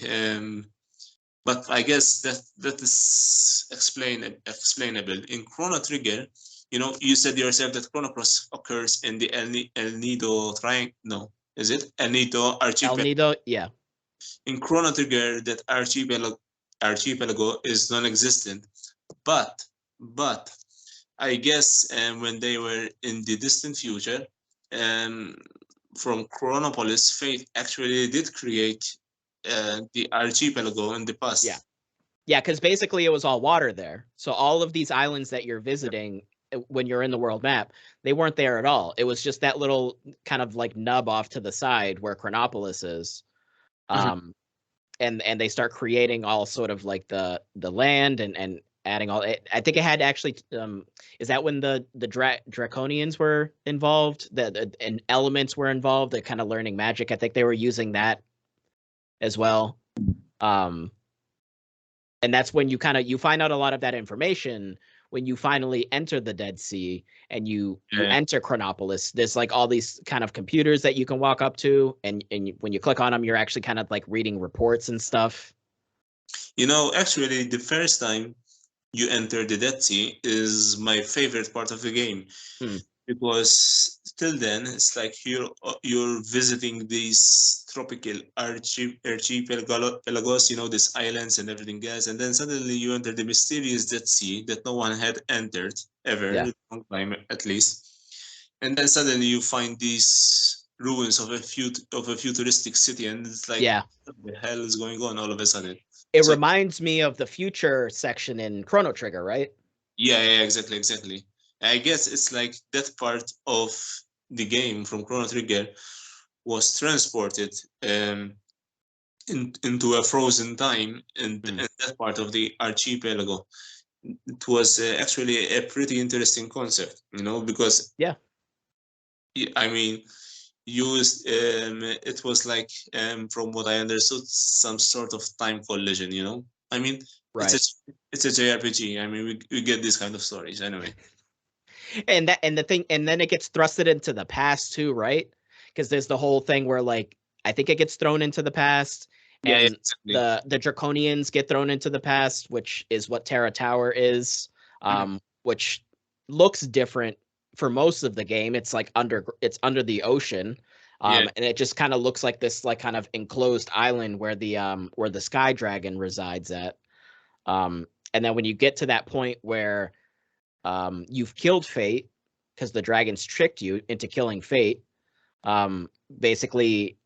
but I guess that is explainable. In Chrono Trigger, you know, you said yourself that Chrono Cross occurs in the El Nido Triangle. No, is it El Nido Archipelago? El Nido, yeah. In Chrono Trigger, that archipelago is non-existent, but I guess when they were in the distant future, from Chronopolis, Fate actually did create the archipelago in the past. Yeah, because basically it was all water there. So all of these islands that you're visiting when you're in the world map, they weren't there at all. It was just that little kind of like nub off to the side where Chronopolis is. And they start creating all sort of like the land and adding all. I think it had actually. Is that when the Draconians were involved? And elements were involved. They're kind of learning magic. I think they were using that as well. And that's when you find out a lot of that information when you finally enter the Dead Sea and you enter Chronopolis. There's like all these kind of computers that you can walk up to, and when you click on them, you're actually kind of like reading reports and stuff. You know, actually, the first time you enter the Dead Sea is my favorite part of the game. Because till then it's like you're visiting these tropical archipelagos, you know, these islands and everything else, and then suddenly you enter the mysterious Dead Sea that no one had entered ever, a long time at least, and then suddenly you find these ruins of a futuristic city, and it's like, what the hell is going on all of a sudden? It reminds me of the future section in Chrono Trigger, right? Yeah, exactly. I guess it's like that part of the game from Chrono Trigger was transported into a frozen time in that part of the archipelago. It was actually a pretty interesting concept, you know, because I mean, used it was like from what I understood, some sort of time collision, you know. I mean, it's a JRPG. I mean, we get these kind of stories anyway. And then it gets thrusted into the past too, right? Because there's the whole thing where like I think it gets thrown into the past, and the Draconians get thrown into the past, which is what Terra Tower is, which looks different for most of the game. It's like under the ocean, and it just kind of looks like this like kind of enclosed island where the Sky Dragon resides at. And then when you get to that point where you've killed Fate because the dragons tricked you into killing Fate. Basically,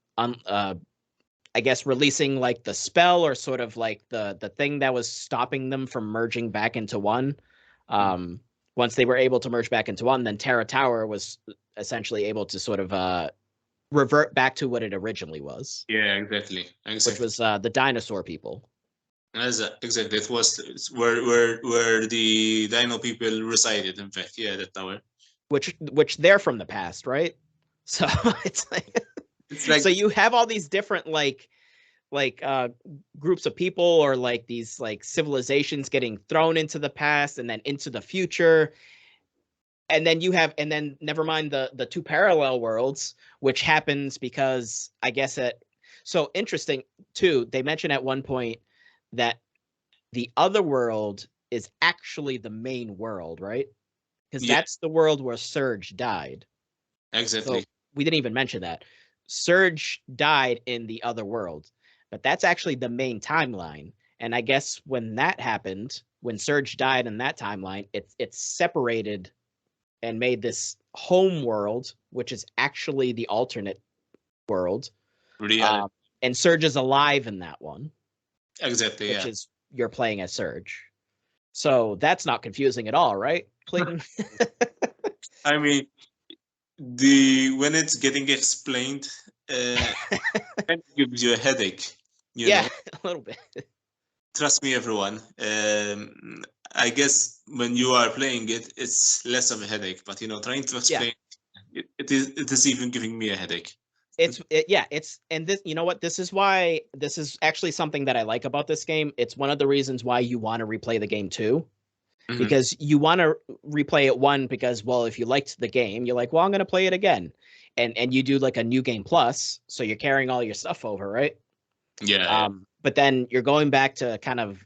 I guess, releasing like the spell or sort of like the thing that was stopping them from merging back into one. Once they were able to merge back into one, then Terra Tower was essentially able to sort of revert back to what it originally was. Yeah, exactly. Which was the dinosaur people. Exactly. It was where the dino people resided, in fact. Yeah, that tower. Which they're from the past, right? So it's like so you have all these different like groups of people or like these like civilizations getting thrown into the past and then into the future. And then never mind the two parallel worlds, which happens because I guess so interesting too. They mentioned at one point that the other world is actually the main world, right? Because that's the world where Surge died. Exactly. So we didn't even mention that. Surge died in the other world, but that's actually the main timeline. And I guess when that happened, when Surge died in that timeline, it's separated and made this home world, which is actually the alternate world. And Surge is alive in that one. Exactly, which is you're playing as Surge. So that's not confusing at all, right, Clayton? I mean, when it's getting explained, it gives you a headache. You know? A little bit. Trust me, everyone. I guess when you are playing it, it's less of a headache. But trying to explain it is even giving me a headache. And this, you know what, this is actually something that I like about this game. It's one of the reasons why you want to replay the game too, because you want to replay it because, well, if you liked the game, you're like, well, I'm going to play it again, and you do like a new game plus, so you're carrying all your stuff over, right? But then you're going back to kind of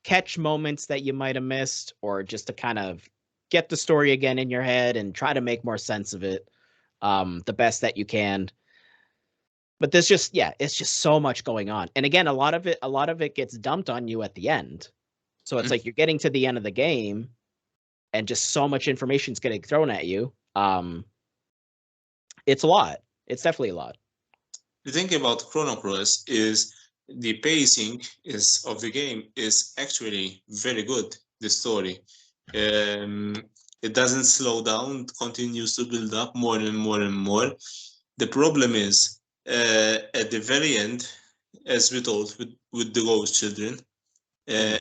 catch moments that you might have missed, or just to kind of get the story again in your head and try to make more sense of it the best that you can. But there's it's just so much going on. And again, a lot of it gets dumped on you at the end. So it's like you're getting to the end of the game and just so much information is getting thrown at you. It's a lot. It's definitely a lot. The thing about Chrono Cross is the pacing of the game is actually very good. The story. It doesn't slow down, it continues to build up more and more and more. The problem is at the very end, as we told with the ghost children, a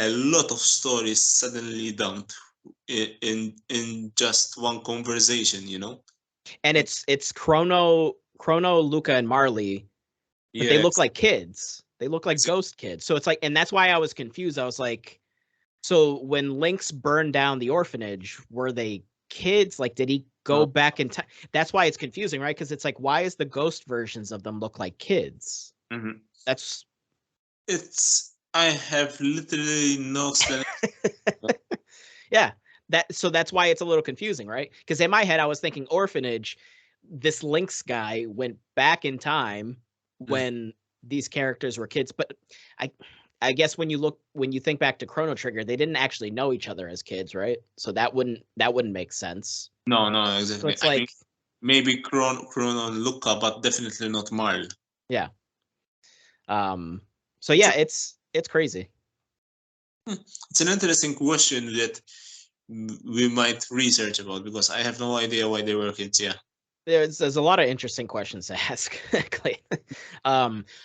lot of stories suddenly dumped in just one conversation, And it's Chrono, Luca, and Marley, but they look like kids. They look like ghost kids. So it's like, and that's why I was confused. I was like, so when Lynx burned down the orphanage, were they kids? Like, did he go back in time? That's why it's confusing, right? Because it's like, why is the ghost versions of them look like kids? I have literally no explanation. So that's why it's a little confusing, right? Because in my head, I was thinking orphanage, this Lynx guy went back in time when these characters were kids. But I guess when you think back to Chrono Trigger, they didn't actually know each other as kids, right? So that wouldn't make sense. No, exactly. So it's like maybe Chrono and Luca, but definitely not Marl. Yeah. So yeah, it's crazy. It's an interesting question that we might research about, because I have no idea why they were kids. Yeah. There's a lot of interesting questions to ask.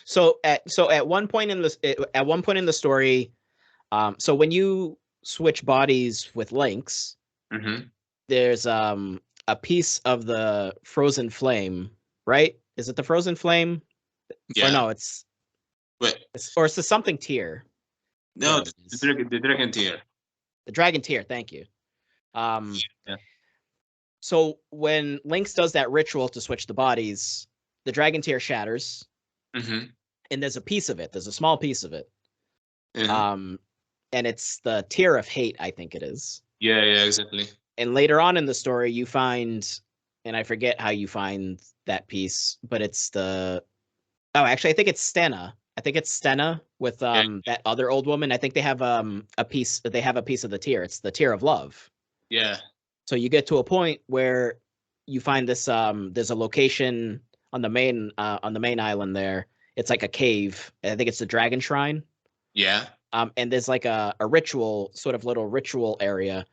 So at one point in the story, so when you switch bodies with Lynx, there's a piece of the frozen flame, right? Is it the frozen flame? Yeah. Or no, it's the something tier. No, the dragon tier. The dragon tier. Thank you. So when Lynx does that ritual to switch the bodies, the dragon tier shatters, and there's a piece of it. There's a small piece of it. And it's the tier of hate, I think it is. Yeah, exactly. And later on in the story, you find, and I forget how you find that piece, but it's actually, I think it's Stenna. I think it's Stenna with that other old woman. I think they have a piece of the tier. It's the tier of love. Yeah. So you get to a point where you find this there's a location on the main island there, It's like a cave. I think it's the Dragon Shrine. Yeah. And there's like a ritual, sort of little ritual area,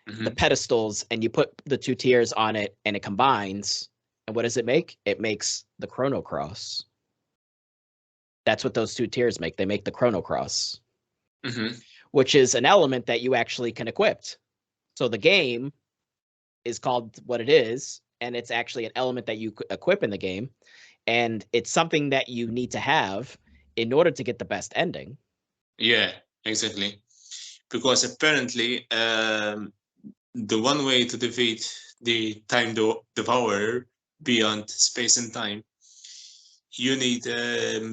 the pedestals, and you put the 2 tiers on it, and it combines. And what does it make? It makes the Chrono Cross. That's what those 2 tiers make. They make the Chrono Cross, which is an element that you actually can equip. So the game is called what it is, and it's actually an element that you equip in the game, and it's something that you need to have in order to get the best ending. Yeah, exactly. Because apparently, the one way to defeat the time devourer beyond space and time, you need to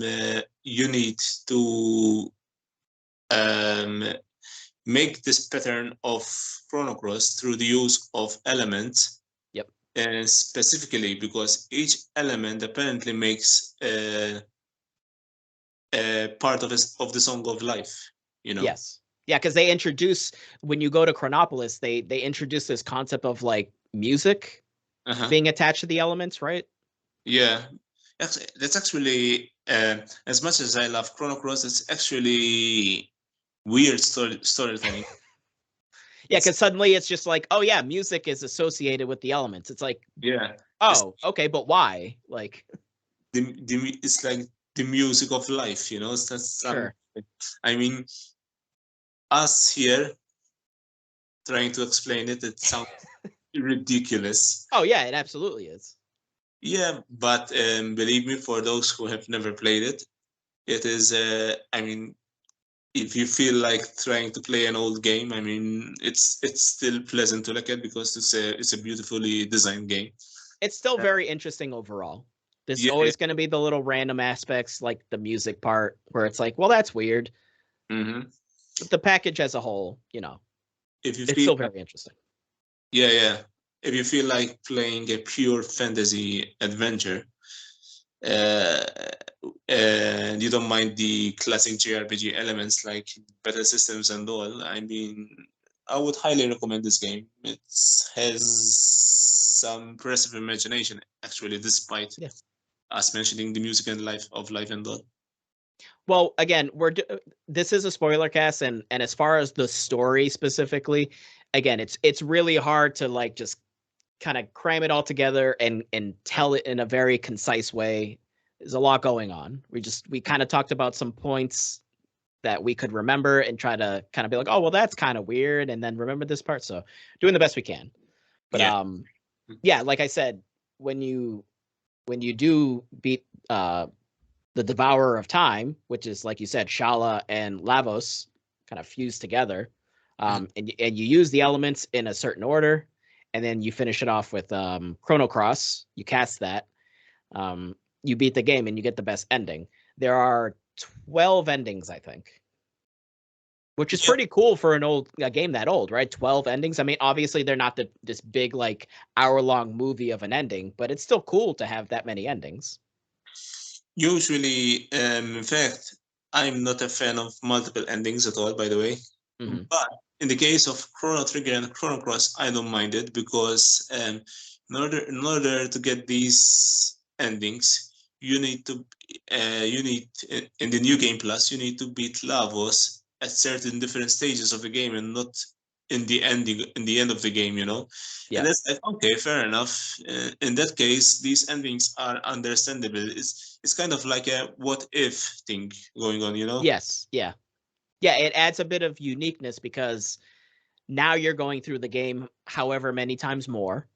make this pattern of Chrono Cross through the use of elements. Yep. Specifically because each element apparently makes part of the Song of Life. You know. Yes. Yeah, because they introduce, when you go to Chronopolis, they introduce this concept of like music being attached to the elements, right? Yeah, that's actually as much as I love Chrono Cross, it's actually weird storytelling. Yeah, because suddenly it's just like, oh yeah, music is associated with the elements. It's like, yeah, oh, okay, but why? Like, it's like the music of life, you know. That's sure. I mean, us here trying to explain it, it sounds ridiculous. Oh yeah, it absolutely is. Yeah, but believe me, for those who have never played it, it is. I mean, if you feel like trying to play an old game, I mean, it's still pleasant to look at because it's a beautifully designed game. It's still very interesting overall. There's always going to be the little random aspects, like the music part, where it's like, well, that's weird. But the package as a whole, you know, if you it's still very interesting. Yeah, yeah. If you feel like playing a pure fantasy adventure, and you don't mind the classic JRPG elements like battle systems and all, I mean, I would highly recommend this game. It has some impressive imagination, actually, despite us mentioning the music and life and all. Well, again, this is a spoiler cast, and as far as the story specifically, again, it's really hard to like just kind of cram it all together and tell it in a very concise way. There's a lot going on. We kind of talked about some points that we could remember and try to kind of be like, oh, well, that's kind of weird, and then remember this part. So doing the best we can. But yeah, like I said, when you do beat the Devourer of Time, which is, like you said, Shala and Lavos kind of fused together, and you use the elements in a certain order, and then you finish it off with Chrono Cross. You cast that, you beat the game, and you get the best ending. There are 12 endings, I think, which is pretty cool for a game that old, right? 12 endings. I mean, obviously they're not this big like hour-long movie of an ending, but it's still cool to have that many endings. Usually, in fact, I'm not a fan of multiple endings at all, by the way. But in the case of Chrono Trigger and Chrono Cross, I don't mind it because in order to get these endings, you need in the new game plus, you need to beat Lavos at certain different stages of the game and not in the end of the game, you know. Yeah. And that's like, okay, fair enough. In that case, these endings are understandable. It's kind of like a what if thing going on, you know. Yes. Yeah. Yeah, it adds a bit of uniqueness because now you're going through the game however many times more,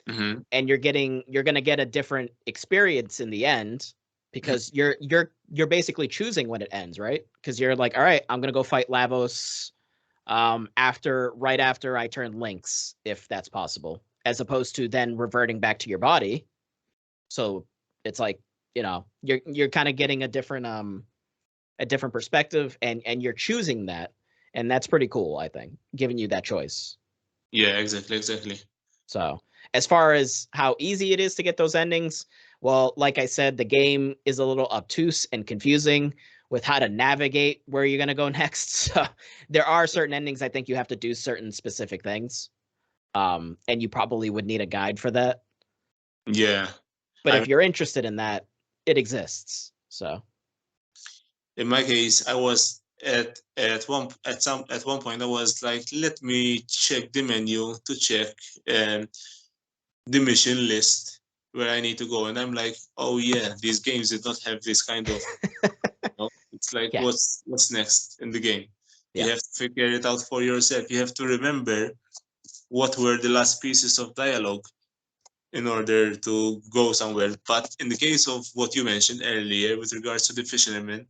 and you're going to get a different experience in the end because you're basically choosing when it ends, right? Because you're like, all right, I'm going to go fight Lavos right after I turn Lynx, if that's possible, as opposed to then reverting back to your body. So it's like, you know, you're kind of getting a different perspective, and you're choosing that, and that's pretty cool, I think, giving you that choice. Yeah, exactly. So as far as how easy it is to get those endings, well, like I said, the game is a little obtuse and confusing with how to navigate where you're going to go next. So there are certain endings I think you have to do certain specific things, and you probably would need a guide for that. Yeah. But if you're interested in that, it exists. So In my case, I was at one point I was like, let me check the menu to check the mission list where I need to go, and I'm like, oh yeah, these games did not have this kind of. It's like, Yeah. what's next in the game? Yeah. You have to figure it out for yourself. You have to remember what were the last pieces of dialogue in order to go somewhere. But in the case of what you mentioned earlier with regards to the fisherman,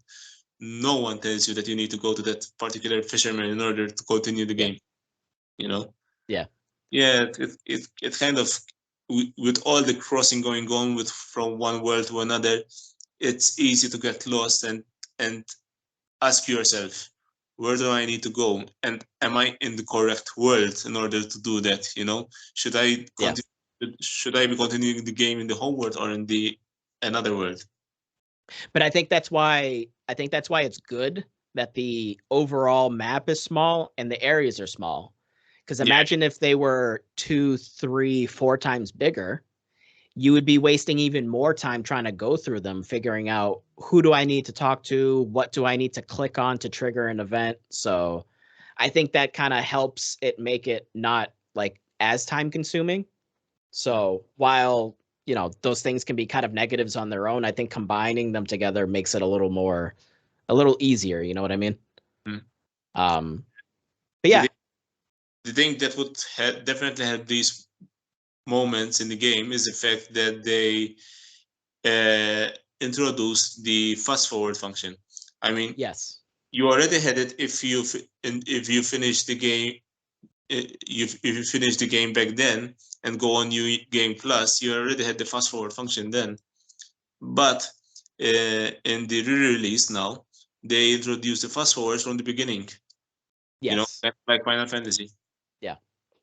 no one tells you that you need to go to that particular fisherman in order to continue the game. You know? Yeah. Yeah, it kind of, with all the crossing going on with from one world to another, it's easy to get lost and ask yourself, where do I need to go, and am I in the correct world in order to do that? Should I should I be continuing the game in the home world or in the another world? But I think that's why it's good that the overall map is small and the areas are small. Because imagine if they were 2, 3, 4 times bigger, you would be wasting even more time trying to go through them, figuring out who do I need to talk to, what do I need to click on to trigger an event. So I think that kind of helps it make it not like as time consuming. So while, those things can be kind of negatives on their own, I think combining them together makes it a little easier. You know what I mean? But yeah. The thing that would definitely have these moments in the game is the fact that they introduce the fast forward function. I mean, yes, you already had it if you finish the game. If you finish the game back then and go on New Game Plus, you already had the fast forward function then. But in the re-release now, they introduce the fast forward from the beginning. Yes. Like Final Fantasy.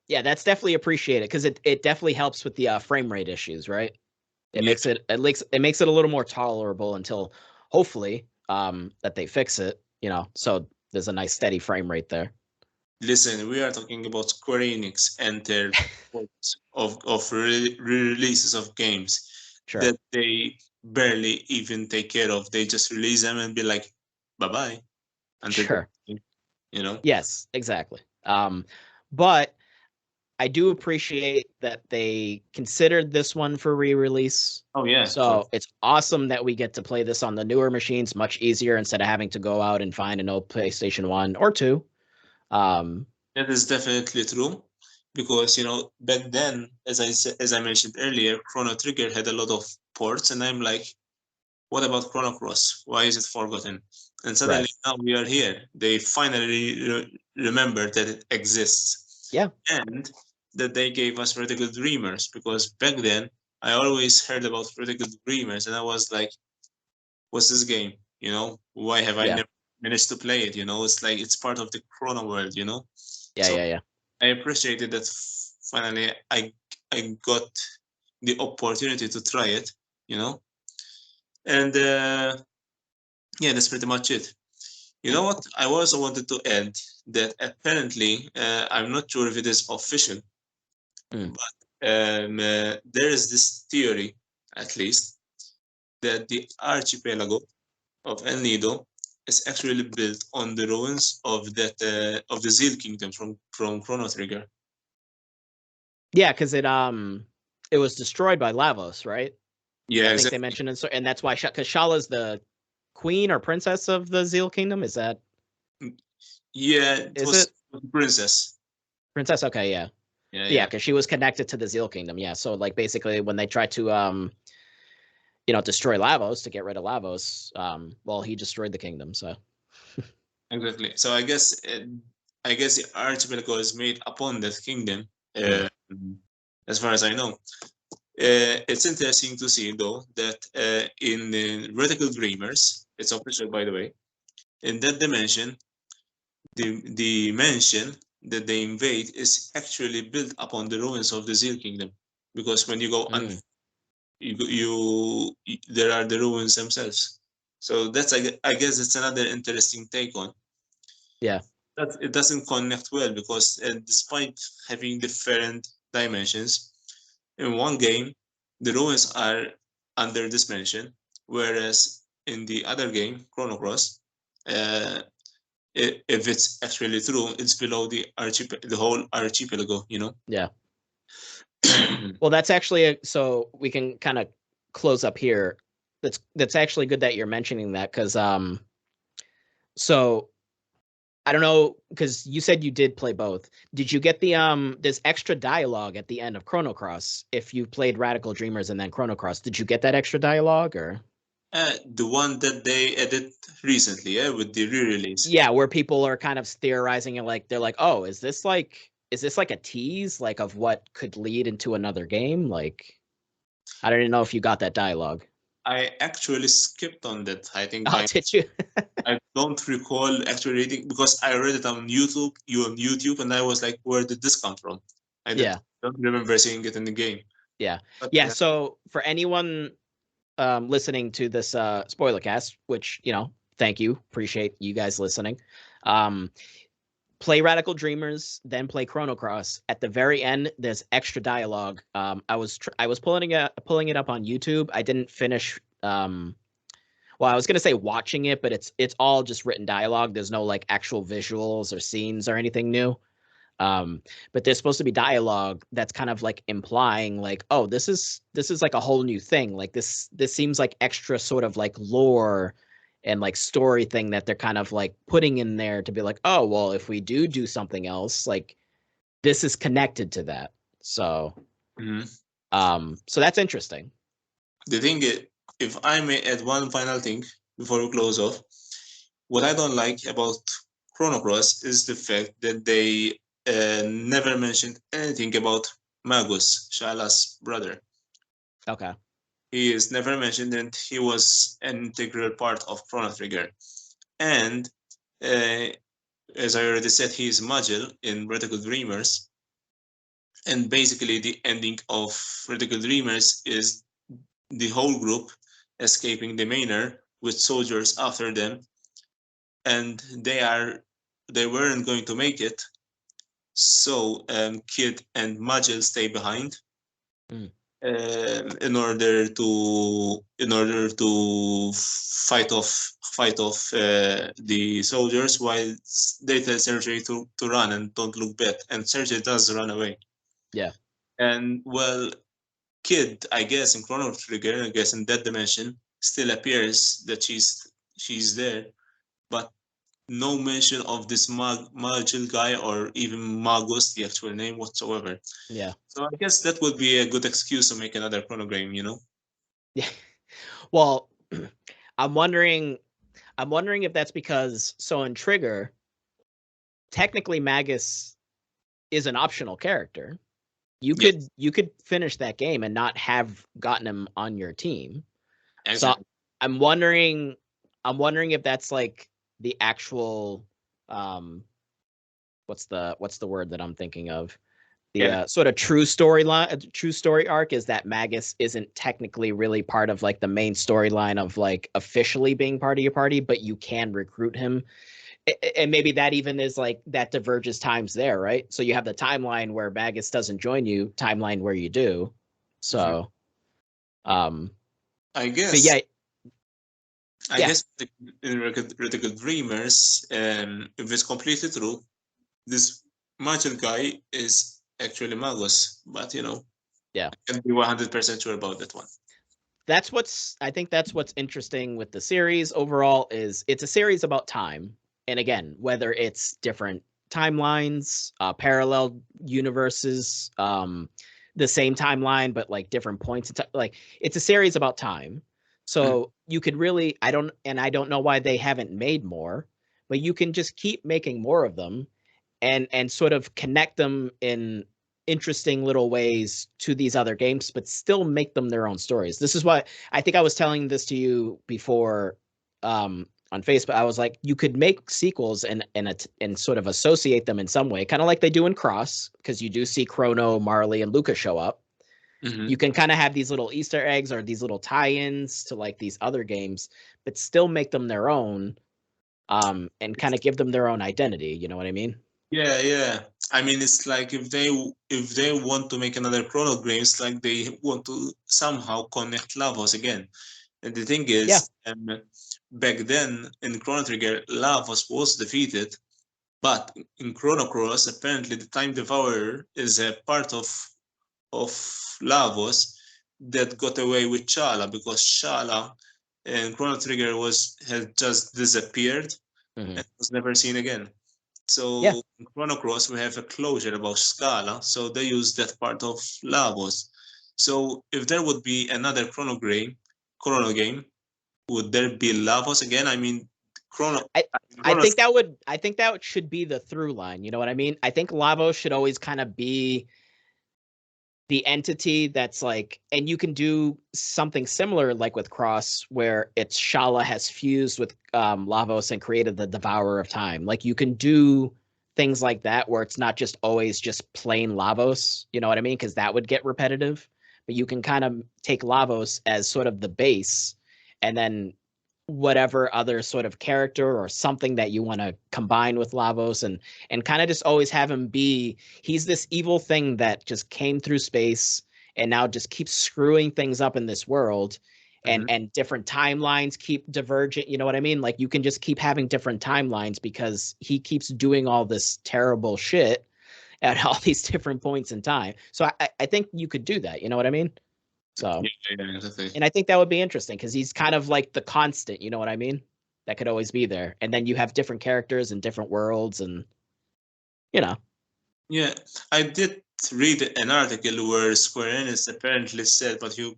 Yeah, that's definitely appreciated because it definitely helps with the frame rate issues, right? It makes it a little more tolerable until hopefully that they fix it, so there's a nice steady frame rate there. Listen, we are talking about Square Enix and their of re-releases of games that they barely even take care of. They just release them and be like, bye-bye. Sure. Yes, exactly. But I do appreciate that they considered this one for re-release. Oh yeah. So it's awesome that we get to play this on the newer machines much easier instead of having to go out and find an old PlayStation 1 or 2. That is definitely true, because back then, as I mentioned earlier, Chrono Trigger had a lot of ports, and I'm like, what about Chrono Cross? Why is it forgotten? And suddenly now we are here. They finally remember that it exists. Yeah. And that they gave us Vertical Dreamers, because back then I always heard about Vertical Dreamers and I was like, what's this game? Why have I never managed to play it? It's like it's part of the Chrono world, Yeah. I appreciated that finally I got the opportunity to try it, and yeah, that's pretty much it. You know what? I also wanted to add that apparently, I'm not sure if it is official, but there is this theory, at least, that the archipelago of El Nido is actually built on the ruins of of the Zeal Kingdom from Chrono Trigger. Yeah, because it was destroyed by Lavos, right? Yeah, I think they mentioned it, and that's why because Shala's the queen or princess of the Zeal Kingdom. Is that? Yeah, it was princess. Princess, okay, yeah. Yeah, because she was connected to the Zeal Kingdom. Yeah, so like basically when they tried to destroy Lavos to get rid of Lavos, well, he destroyed the kingdom. So exactly. So I guess the archipelago is made upon that kingdom, as far as I know. It's interesting to see though that in Vertical Dreamers, it's official by the way, in that dimension, the mansion that they invade is actually built upon the ruins of the Zeal Kingdom, because when you go there are the ruins themselves. So that's I guess it's another interesting take on. Yeah. That it doesn't connect well, because despite having different dimensions, in one game the ruins are under this mansion, whereas in the other game, Chrono Cross, if it's actually true, it's below the whole archipelago, you know? Yeah. Well, that's actually so we can kind of close up here. That's actually good that you're mentioning that, because so I don't know, because you said you did play both. Did you get the there's extra dialogue at the end of Chrono Cross if you played Radical Dreamers and then Chrono Cross? Did you get that extra dialogue, or The one that they added recently, yeah, with the re-release. Yeah, where people are kind of theorizing and like they're like, oh, is this like a tease like of what could lead into another game? Like, I don't even know if you got that dialogue. I actually skipped on that. I think Oh, did you? I don't recall actually reading, because I read it on YouTube, and I was like, where did this come from? I don't remember seeing it in the game. Yeah. But, yeah. So for anyone listening to this Spoilercast, which, you know, thank you. Appreciate you guys listening. Play Radical Dreamers, then play Chrono Cross. At the very end, there's extra dialogue. I was pulling it up on YouTube. I didn't finish. Well, I was gonna say watching it, but it's all just written dialogue. There's no like actual visuals or scenes or anything new. But there's supposed to be dialogue that's kind of like implying like, oh, this is like a whole new thing. Like this seems like extra sort of like lore and like story thing that they're kind of like putting in there to be like, oh, well, if we do something else, like this is connected to that. So, so that's interesting. The thing is, if I may add one final thing before we close off, what I don't like about Chrono Cross is the fact that they never mentioned anything about Magus, Shala's brother. Okay. He is never mentioned, and he was an integral part of Chrono Trigger. And as I already said, he is Magil in Radical Dreamers. And basically, the ending of Radical Dreamers is the whole group escaping the manor with soldiers after them, and they weren't going to make it. So Kid and Magil stay behind. In order to fight off the soldiers, while they tell Sergei to run and don't look back, and Sergei does run away. Yeah. And well, Kid, I guess in Chrono Trigger, I guess in that dimension, still appears that she's there, but no mention of this Magil guy or even Magus, the actual name whatsoever. Yeah. So I guess that would be a good excuse to make another Chrono game, you know? Yeah. Well, I'm wondering if that's because so in Trigger, technically Magus is an optional character. You could finish that game and not have gotten him on your team. Exactly. So I'm wondering if that's like the actual what's the word that I'm thinking of? The sort of true storyline, true story arc is that Magus isn't technically really part of like the main storyline of like officially being part of your party, but you can recruit him. And maybe that even is like that diverges times there, right? So you have the timeline where Magus doesn't join you, timeline where you do. So, I guess. But yeah, I guess in Radical Dreamers, if it's completely true, this Magil guy is actually Magus, but you know, I can't be 100% sure about that one. I think that's what's interesting with the series overall is it's a series about time. And again, whether it's different timelines, parallel universes, the same timeline, but like different points in time, like it's a series about time. So you could really, I don't know why they haven't made more, but you can just keep making more of them and sort of connect them in interesting little ways to these other games, but still make them their own stories. This is why I think I was telling this to you before on Facebook. I was like, you could make sequels and sort of associate them in some way, kind of like they do in Cross, because you do see Chrono, Marley, and Luca show up. You can kind of have these little Easter eggs or these little tie-ins to like these other games, but still make them their own, and kind of give them their own identity. You know what I mean? Yeah. I mean, it's like if they want to make another Chrono game, it's like they want to somehow connect Lavos again. And the thing is, back then in Chrono Trigger, Lavos was defeated, but in Chrono Cross, apparently the Time Devourer is a part of Lavos that got away with Shala, because Shala in Chrono Trigger had just disappeared and was never seen again. So in Chrono Cross, we have a closure about Scala, so they use that part of Lavos. So if there would be another Chrono game, would there be Lavos again? I mean, I think that should be the through line. You know what I mean? I think Lavos should always kind of be the entity that's like, and you can do something similar like with Cross, where it's Shala has fused with Lavos and created the Devourer of Time. Like you can do things like that where it's not just always just plain Lavos. You know what I mean? Because that would get repetitive. But you can kind of take Lavos as sort of the base, and then whatever other sort of character or something that you want to combine with Lavos, and kind of just always have him be, he's this evil thing that just came through space and now just keeps screwing things up in this world, and different timelines keep divergent. You know what I mean? Like you can just keep having different timelines because he keeps doing all this terrible shit at all these different points in time. So I think you could do that. You know what I mean? So, and I think that would be interesting because he's kind of like the constant, you know what I mean? That could always be there. And then you have different characters and different worlds, and, you know. Yeah, I did read an article where Square Enix apparently said, but you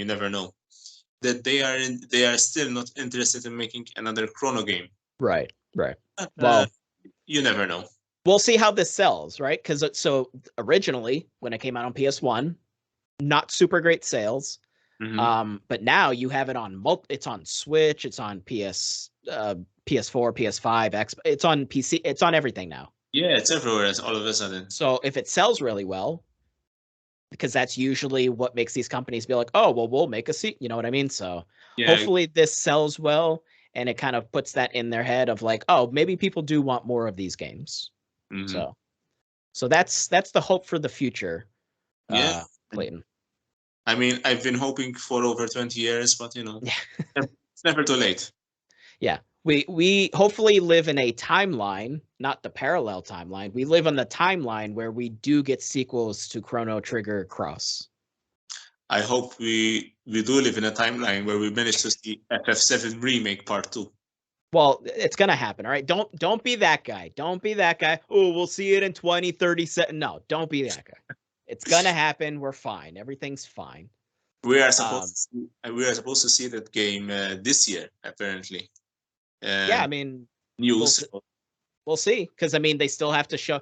never know, that they are still not interested in making another Chrono game. Right. Well, you never know. We'll see how this sells, right? Because so originally, when it came out on PS1, not super great sales. But now you have it on it's on Switch, it's on PS, PS4, PS5, X, it's on PC, it's on everything now. Yeah, it's everywhere all of a sudden. So if it sells really well, because that's usually what makes these companies be like, oh, well, we'll make a seat, you know what I mean? So hopefully this sells well, and it kind of puts that in their head of like, oh, maybe people do want more of these games. So that's the hope for the future. Yeah, Clayton. I mean, I've been hoping for over 20 years, but it's never too late. Yeah. We hopefully live in a timeline, not the parallel timeline. We live on the timeline where we do get sequels to Chrono Trigger Cross. I hope we do live in a timeline where we manage to see FF7 Remake Part 2. Well, it's going to happen, all right? Don't be that guy. Don't be that guy. Oh, we'll see it in 2037. No, don't be that guy. It's going to happen. We're fine. Everything's fine. We are supposed to see that game this year, apparently. Yeah, I mean, news. We'll see, because I mean, they still have to show.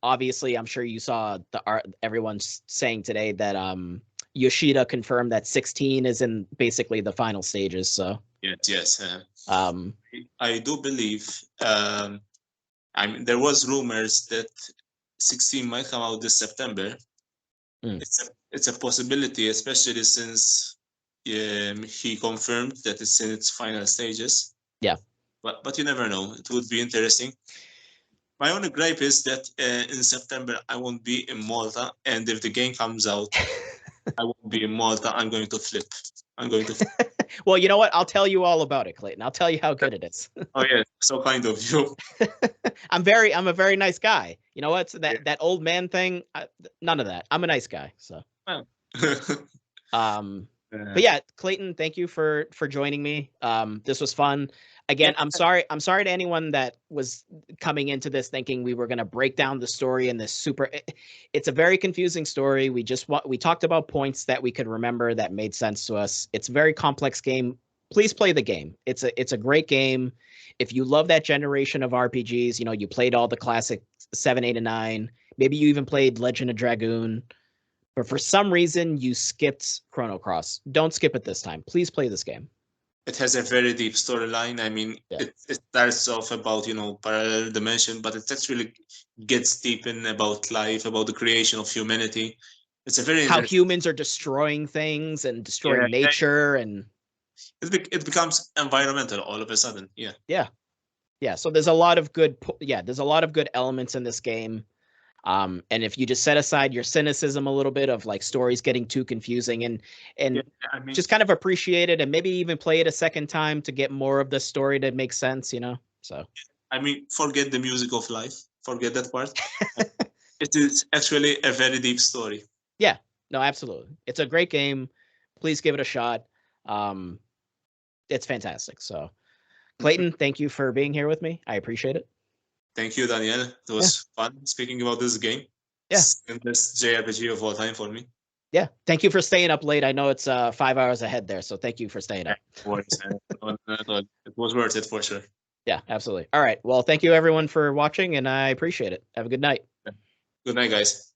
Obviously, I'm sure you saw the art. Everyone's saying today that Yoshida confirmed that 16 is in basically the final stages. So yes. I do believe. I mean, there was rumors that 16 might come out this September. It's a possibility, especially since he confirmed that it's in its final stages. Yeah. But you never know. It would be interesting. My only gripe is that in September I won't be in Malta, and if the game comes out, I won't be in Malta. I'm going to flip. Well, you know what? I'll tell you all about it, Clayton. I'll tell you how good it is. Oh yeah, so kind of you. I'm a very nice guy. You know what? That old man thing, none of that. I'm a nice guy. So. But yeah, Clayton, thank you for joining me. This was fun. Again, I'm sorry to anyone that was coming into this thinking we were going to break down the story in this super. It's a very confusing story. We talked about points that we could remember that made sense to us. It's a very complex game. Please play the game. It's a great game. If you love that generation of RPGs, you played all the classic 7, 8, and 9. Maybe you even played Legend of Dragoon. But for some reason, you skipped Chrono Cross. Don't skip it this time. Please play this game. It has a very deep storyline. I mean, it starts off about, parallel dimension, but it actually gets deep in about life, about the creation of humanity. It's a very how humans are destroying things and destroying nature, and it becomes environmental all of a sudden. Yeah. So there's a lot of good elements in this game. And if you just set aside your cynicism a little bit of like stories getting too confusing and just kind of appreciate it and maybe even play it a second time to get more of the story that makes sense, So I mean, forget the music of life. Forget that part. It is actually a very deep story. Yeah, no, absolutely. It's a great game. Please give it a shot. It's fantastic. So, Clayton, thank you for being here with me. I appreciate it. Thank you, Daniel. It was fun speaking about this game. Yeah. Simplest JRPG of all time for me. Yeah. Thank you for staying up late. I know it's 5 hours ahead there, so thank you for staying up. It was worth it for sure. Yeah, absolutely. All right. Well, thank you everyone for watching, and I appreciate it. Have a good night. Good night, guys.